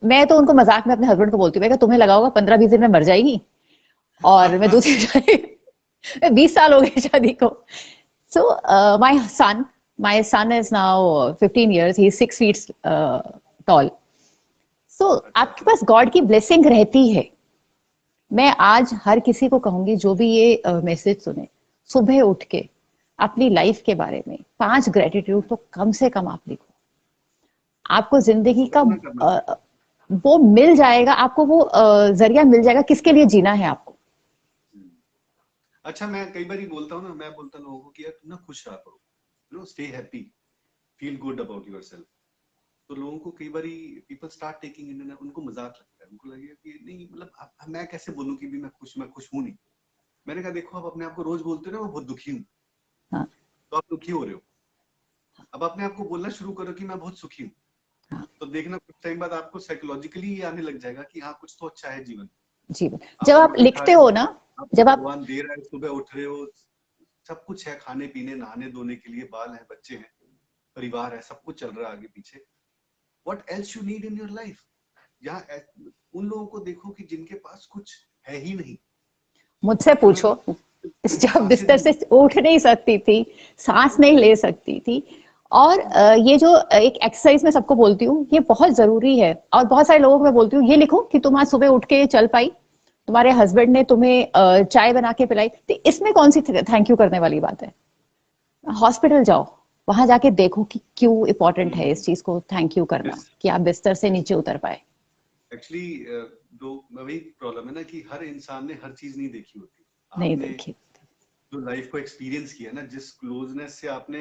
मैं तो उनको मजाक में अपने हस्बैंड को बोलती हूँ, तुम्हें लगा होगा 15-20 दिन में मर जाएगी, और मैं दूसरी 20 साल हो गए शादी को। So my son is now 15 years. He is 6 feet tall. So आपके पास गॉड की ब्लेसिंग रहती है। मैं आज हर किसी को कहूंगी जो भी ये मैसेज सुने, सुबह उठ के अपनी लाइफ के बारे में 5 ग्रेटिट्यूड तो कम से कम आप लिखो। आपको जिंदगी का वो मिल जाएगा, आपको वो जरिया मिल जाएगा किसके लिए जीना है आपको। अच्छा, मैं कई बार बोलता हूँ ना, मैं बोलता लोगों को कि यार तुम ना खुश रहा करो, you know, stay happy, feel good about yourself. तो लोगों को कई बार पीपल स्टार्ट टेकिंग इन, उनको मजाक लगता है, उनको लगेगा कि नहीं मतलब मैं कैसे बोलूं कि भी मैं खुश हूं नहीं। मैंने कहा देखो, आप अपने आप को रोज बोलते हो ना मैं बहुत दुखी हूँ, हाँ, तो आप दुखी हो रहे हो। अब अपने आप को बोलना शुरू करो कि मैं बहुत सुखी हूँ, हाँ, तो देखना कुछ टाइम बाद आपको साइकोलॉजिकली ये आने लग जाएगा कि हाँ कुछ तो अच्छा है जीवन। जीवन। आप जब आप रोटी खा लिखते रहे हो हो, ना, आपको जब आप भगवान दे रहा है, सुबह उठ रहे हो, सब कुछ है, खाने पीने नहाने धोने के लिए, बाल है, बच्चे हैं, परिवार है, सब कुछ चल रहा है आगे पीछे। What else you need in your life? यहाँ उन लोगों को देखो कि जिनके पास कुछ है ही नहीं, मुझसे उन्होंने पूछो, जब सांसें बिस्तर दी। से उठ नहीं सकती थी, सांस नहीं ले सकती थी, और ये जो एक एक्सरसाइज मैं सबको बोलती हूँ, ये बहुत जरूरी है, और बहुत सारे लोगों को मैं बोलती हूँ ये लिखो कि तुम आज सुबह उठ के चल पाई, तुम्हारे हस्बैंड ने तुम्हें चाय बना के पिलाई, तो इसमें कौन सी थैंक यू करने वाली बात है? हॉस्पिटल जाओ, वहां जाके देखो कि क्यों इंपॉर्टेंट है इस चीज को थैंक यू करना, दिस कि आप बिस्तर से नीचे उतर पाए। एक्चुअली दो वही प्रॉब्लम है ना कि हर इंसान ने हर चीज नहीं देखी होती। नहीं आपने देखी। जो लाइफ को एक्सपीरियंस किया ना, जिस क्लोजनेस से आपने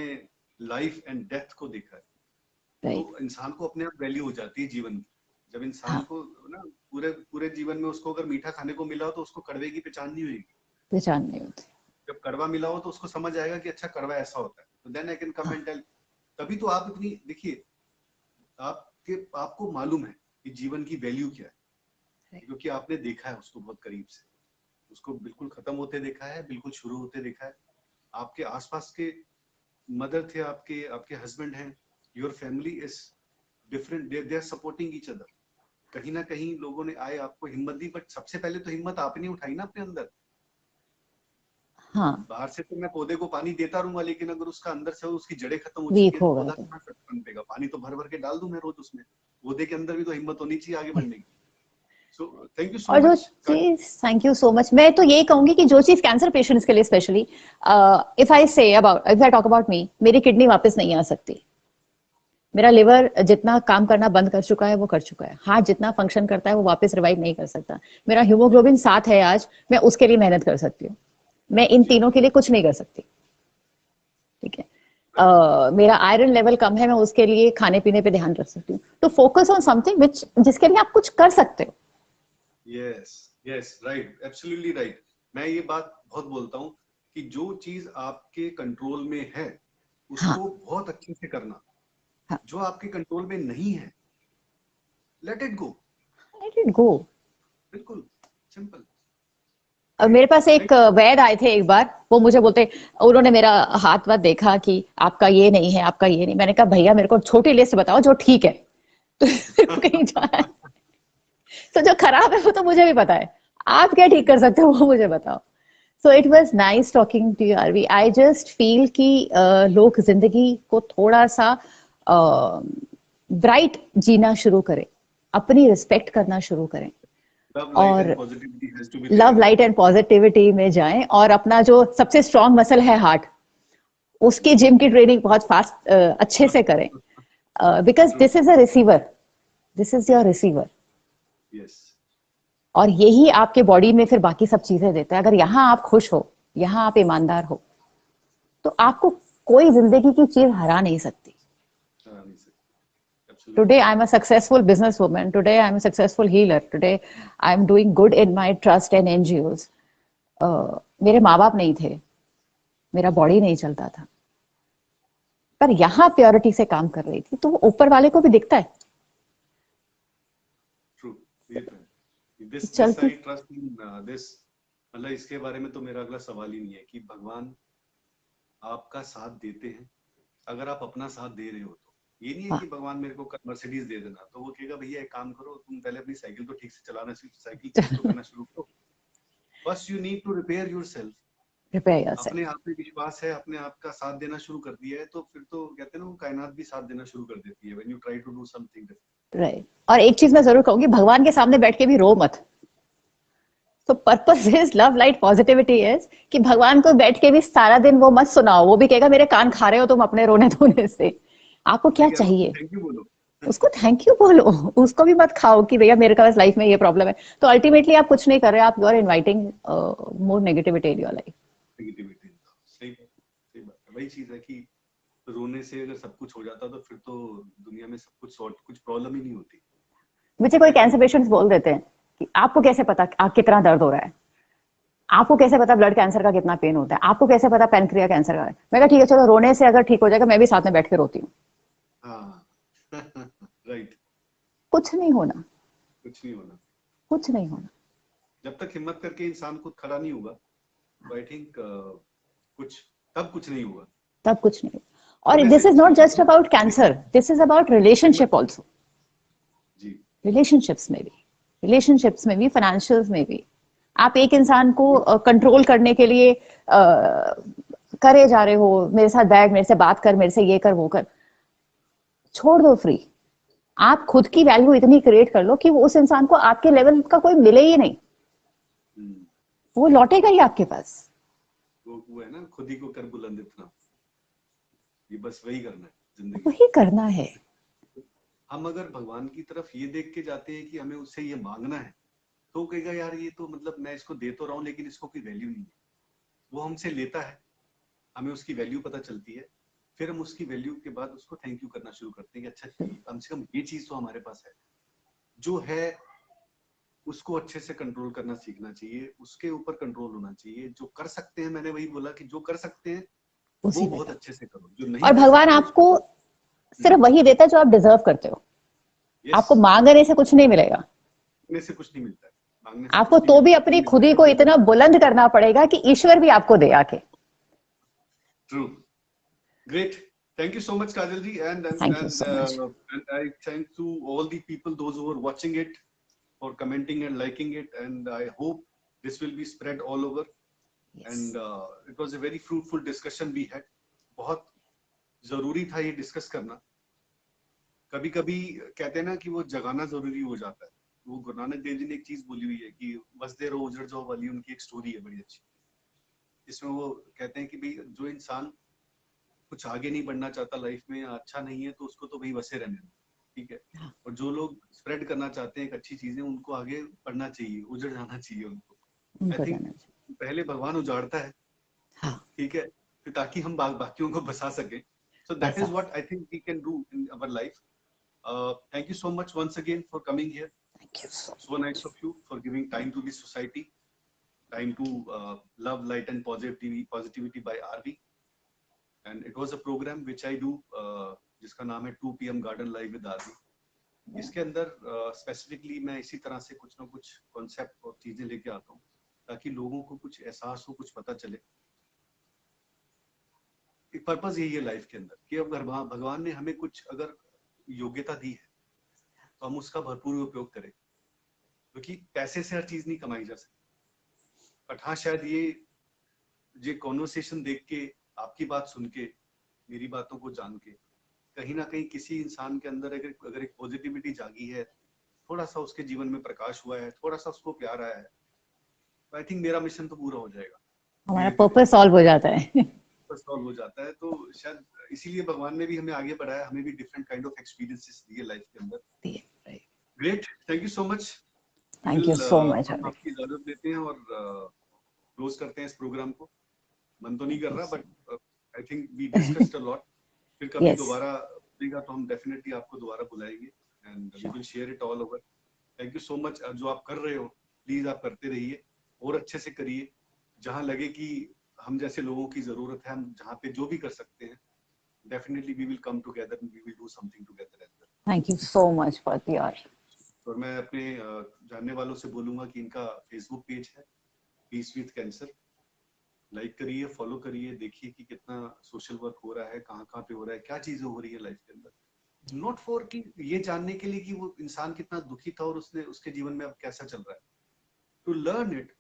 लाइफ एंड डेथ को देखा है, तो राइट। इंसान को अपने आप वैल्यू हो जाती है जीवन की। जब इंसान हाँ, को ना पूरे पूरे जीवन में उसको अगर मीठा खाने को मिला हो तो उसको कड़वे की पहचान नहीं हुई। पहचान नहीं होती। जब कड़वा मिला हो तो उसको समझ आएगा कि अच्छा कड़वा ऐसा होता है, तो देन आई कैन कम हाँ, एंड टेल। तभी तो आप इतनी देखिए, आपको मालूम है कि जीवन की वैल्यू क्या है, right. क्योंकि आपने देखा है उसको बहुत करीब से, उसको बिल्कुल खत्म होते देखा है, बिल्कुल शुरू होते देखा है। आपके आसपास के मदर थे, आपके आपके हस्बैंड हैं, your family is different, they are supporting each other. कहीं ना कहीं लोगों ने आए आपको हिम्मत दी, बट सबसे पहले तो हिम्मत आपने उठाई ना अपने अंदर। हाँ, बाहर से तो मैं पौधे को पानी देता रहूंगा, लेकिन अगर उसका अंदर से उसकी जड़ें खत्म हो चुकी वीक है तो होगा पौधा तो। कहाँ से पनपेगा? पानी तो भर भर के डाल दूं मैं रोज उसमें, पौधे के अंदर भी तो हिम्मत होनी चाहिए आगे बढ़ने की। सो थैंक यू सो और जो मच। चीज, थैंक यू सो मच, मैं तो यही कहूंगी कि जो चीज कैंसर पेशेंट्स के लिए specially, if I talk about me, मेरी किडनी वापस नहीं आ सकती, मेरा लिवर जितना काम करना बंद कर चुका है वो कर चुका है, हार्ट जितना फंक्शन करता है वो वापस रिवाइव नहीं कर सकता, मेरा हीमोग्लोबिन 7 है आज, मैं उसके लिए मेहनत कर सकती हूँ, मैं इन जी तीनों के लिए कुछ नहीं कर सकती। ठीक है। मेरा आयरन लेवल कम है, मैं उसके लिए खाने पीने पे ध्यान रख सकती हूँ, तो फोकस ऑन समथिंग विच, जिसके लिए आप कुछ कर सकते हो। Yes yes right, absolutely right. मैं ये बात बहुत बोलता हूँ कि जो चीज आपके कंट्रोल में है हाँ, उसको बहुत अच्छे से करना, हाँ, जो आपके कंट्रोल में नहीं है late it go. Late it गो। बिल्कुल सिंपल। मेरे राइट। पास एक वैद आए थे एक बार, वो मुझे बोलते, उन्होंने मेरा हाथ वाथ देखा कि आपका ये नहीं है, आपका ये नहीं, मैंने कहा भैया मेरे को छोटी लिस्ट बताओ जो ठीक है, तो मेरे को कहीं जाना है, तो जो खराब है वो तो मुझे भी पता है, आप क्या ठीक कर सकते हो वो मुझे बताओ। So it was nice talking to you Aarvi, I just feel कि लोग जिंदगी को थोड़ा सा ब्राइट जीना शुरू करें, अपनी रिस्पेक्ट करना शुरू करें, लव लाइट एंड और positivity has to be there love in light life. And positivity में जाएं, और अपना जो सबसे स्ट्रांग मसल है हार्ट, उसकी जिम की ट्रेनिंग बहुत फास्ट अच्छे से करें, because true. This is a receiver, this is your receiver, yes. और यही आपके बॉडी में फिर बाकी सब चीजें देता है। अगर यहाँ आप खुश हो, यहाँ आप ईमानदार हो, तो आपको कोई जिंदगी की चीज हरा नहीं सकती। Today absolutely I'm right. a successful businesswoman. Today I'm a successful healer. Today I'm doing good in my trust and NGOs. मेरे माँ बाप नहीं थे, मेरा बॉडी नहीं चलता था, पर यहाँ प्योरिटी से काम कर रही थी, तो वो ऊपर वाले को भी दिखता है। ट्रू, ये तो है। दिस चलती। I trust in this. मतलब इसके बारे में तो मेरा अगला सवाल ही नहीं है कि भगवान आपका साथ देते हैं, अगर आप अपना साथ दे रहे हो तो। ये नहीं है हाँ, कि भगवान मेरे को मर्सिडीज दे देना, तो वो कहेगा भैया एक काम करो, तुम पहले अपनी साइकिल तो ठीक से चलाना, साइकिल ठीक तो करना शुरू करो। बस you need to repair yourself. prepare yourself. अपने आप पे विश्वास है, अपने आप का साथ देना शुरू कर दिया है, तो फिर तो कहते हैं ना वो कायनात भी साथ देना शुरू कर देती है when you try to do something different. Right. और एक चीज मैं जरूर कहूंगी, भगवान के सामने बैठ के भी रो मत। तो purpose is love light positivity is कि भगवान को बैठ के भी सारा दिन वो मत सुनाओ, वो भी कहेगा मेरे कान खा रहे हो तुम अपने रोने धोने से, आपको क्या नहीं यार, उसको चाहिए, थैंक यू बोलो। उसको थैंक यू बोलो, उसको भी मत खाओ कि भैया मेरे पास लाइफ में ये प्रॉब्लम है। तो अल्टीमेटली आप कुछ नहीं कर रहे, आप you are inviting more negativity in your life. Negativity. सही बात है। वही चीज है कि रोने से अगर सब कुछ हो जाता तो फिर तो दुनिया में सब कुछ सॉर्ट, कुछ प्रॉब्लम ही नहीं होती। मुझे कोई कैंसर पेशेंट्स बोल देते हैं कि आपको कैसे पता कितना दर्द हो रहा है, आपको कैसे पता ब्लड कैंसर का कितना पेन होता है, आपको कैसे पता पैनक्रिया कैंसर का है। मैं कहा ठीक है चलो, रोने से अगर ठीक हो जाएगा मैं भी साथ में बैठ के रोती हूँ। राइट। कुछ नहीं होना, कुछ नहीं होना, कुछ नहीं होना। जब तक हिम्मत करके इंसान खुद खड़ा नहीं होगा, तो आई थिंक कुछ नहीं होगा, तब कुछ नहीं। और this is not just about cancer, this is about relationship also. जी, रिलेशनशिप्स में भी, फाइनेंशियल्स में भी। आप एक इंसान को कंट्रोल करने के लिए करे जा रहे हो, मेरे साथ बैठ, मेरे से बात कर, मेरे से ये कर वो कर, छोड़ दो फ्री। आप खुद की वैल्यू इतनी क्रिएट कर लो कि वो उस इंसान को आपके लेवल का कोई मिले ही नहीं, वो लौटेगा ही आपके पास। वो है ना, खुद ही को कर बुलंद इतना, ये बस वही करना है जिंदगी, वही करना है। हम अगर भगवान की तरफ ये देख के जाते हैं कि हमें उससे ये मांगना है, तो कहेगा यार ये तो मतलब मैं इसको दे तो रहा हूँ लेकिन इसको कोई वैल्यू नहीं है। वो हमसे लेता है, हमें उसकी वैल्यू पता चलती है, फिर हम उसकी वैल्यू के बाद उसको थैंक यू करना शुरू करते हैं कि अच्छा कम से कम ये चीज तो हमारे पास है। जो है उसको अच्छे से कंट्रोल करना सीखना चाहिए, उसके ऊपर कंट्रोल होना चाहिए। जो कर सकते हैं, मैंने वही बोला कि जो कर सकते हैं वो बहुत अच्छे से करो, जो नहीं और कर भगवान सकते, आपको सिर्फ वही देता है जो आप डिजर्व करते हो। आपको मांगने से कुछ नहीं मिलेगा, मांगने से कुछ नहीं मिलता है, मांगने से आपको तो भी अपनी खुद ही को इतना बुलंद करना पड़ेगा कि ईश्वर भी आपको दे आके। True, great, thank you so much Kajal ji, and Thank you so much. and I thank to all the people, those who are watching it, for commenting and liking it, and I hope this will be spread all over. Yes. And it was a very fruitful discussion we had. बहुत जरूरी था ये डिस्कस करना। कभी कभी कहते हैं ना कि वो जगाना जरूरी हो जाता है। वो गुरु नानक देव जी ने एक चीज बोली हुई है कि बसते रहो उजड़ जाओ वाली उनकी एक स्टोरी है बड़ी अच्छी। इसमें वो कहते हैं कि भाई जो इंसान कुछ आगे नहीं बढ़ना चाहता लाइफ में, अच्छा नहीं है, तो उसको तो वही बसे रहने दो, ठीक है। और जो लोग स्प्रेड करना चाहते हैं एक अच्छी चीजें, उनको आगे बढ़ना चाहिए, उजड़ जाना चाहिए उनको। आई थिंक पहले भगवान उजाड़ता है, ठीक है, तो ताकि हम बाकियों को बसा सके। So that is what I think we can do in our life. Thank you so much once again for coming here. Thank you so nice of you for giving time to this society, time to love, light and positivity by RV. And it was a program which I do जिसका नाम है 2 PM Garden Live with RV. इसके अंदर स्पेसिफिकली मैं इसी तरह से कुछ ना कुछ कॉन्सेप्ट और चीजें लेके आता हूँ ताकि लोगों को कुछ एहसास हो, कुछ पता चले। एक पर्पस यही है लाइफ के अंदर कि अगर भगवान ने हमें कुछ अगर योग्यता दी है तो हम उसका भरपूर उपयोग करें, क्योंकि पैसे से हर चीज नहीं कमाई जा सकती। बट हाँ, शायद ये कॉन्वर्सेशन देख के, आपकी बात सुन के, मेरी बातों को जान के, कहीं ना कहीं किसी इंसान के अंदर अगर एक पॉजिटिविटी जागी है, थोड़ा सा उसके जीवन में प्रकाश हुआ है, थोड़ा सा उसको प्यार आया है, तो आई थिंक मेरा मिशन तो पूरा हो जाएगा, हमारा पर्पस सॉल्व हो जाता है। सॉल्व हो जाता है। तो शायद इसीलिए भगवान ने भी हमें आगे बढ़ाया, हमें भी डिफरेंट काइंड ऑफ एक्सपीरियंसेस दिए लाइफ के अंदर। Great, thank you so much. Thank you so much. आपकी इजाजत देते हैं और क्लोज करते हैं इस प्रोग्राम को। मन तो नहीं कर रहा, but I think we discussed a lot. फिर कभी दोबारा मिलेगा तो हम डेफिनेटली आपको दोबारा बुलाएंगे and we will share it all over. Thank you so much. जो आप कर रहे हो प्लीज आप करते रहिए और अच्छे से करिए। जहां लगे कि हम जैसे लोगों की जरूरत है, हम जहाँ पे जो भी कर सकते हैं, definitely we will come together and we will do something together as well. Thank you so much for your. और मैं अपने जानने वालों से बोलूंगा कि इनका फेसबुक पेज है पीस विद कैंसर, लाइक करिए, फॉलो करिए, देखिए कि कितना सोशल वर्क हो रहा है, कहाँ पे हो रहा है, क्या चीजें हो रही है लाइफ के अंदर। नॉट फॉर कि ये जानने के लिए कि वो इंसान कितना दुखी था और उसके जीवन में अब कैसा चल रहा है, to learn it,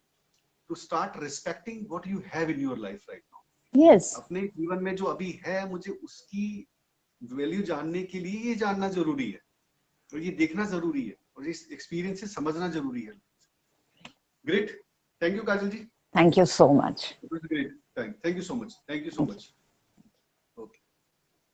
to start respecting what you have in your life right now. Yes, अपने जीवन में जो अभी है, मुझे उसकी वैल्यू जानने के लिए ये जानना जरूरी है और ये देखना जरूरी है और इस एक्सपीरियंस से समझना जरूरी है। Great, thank you Kajal ji. Thank you so much. It was great. Thank you so much. Thank you so much.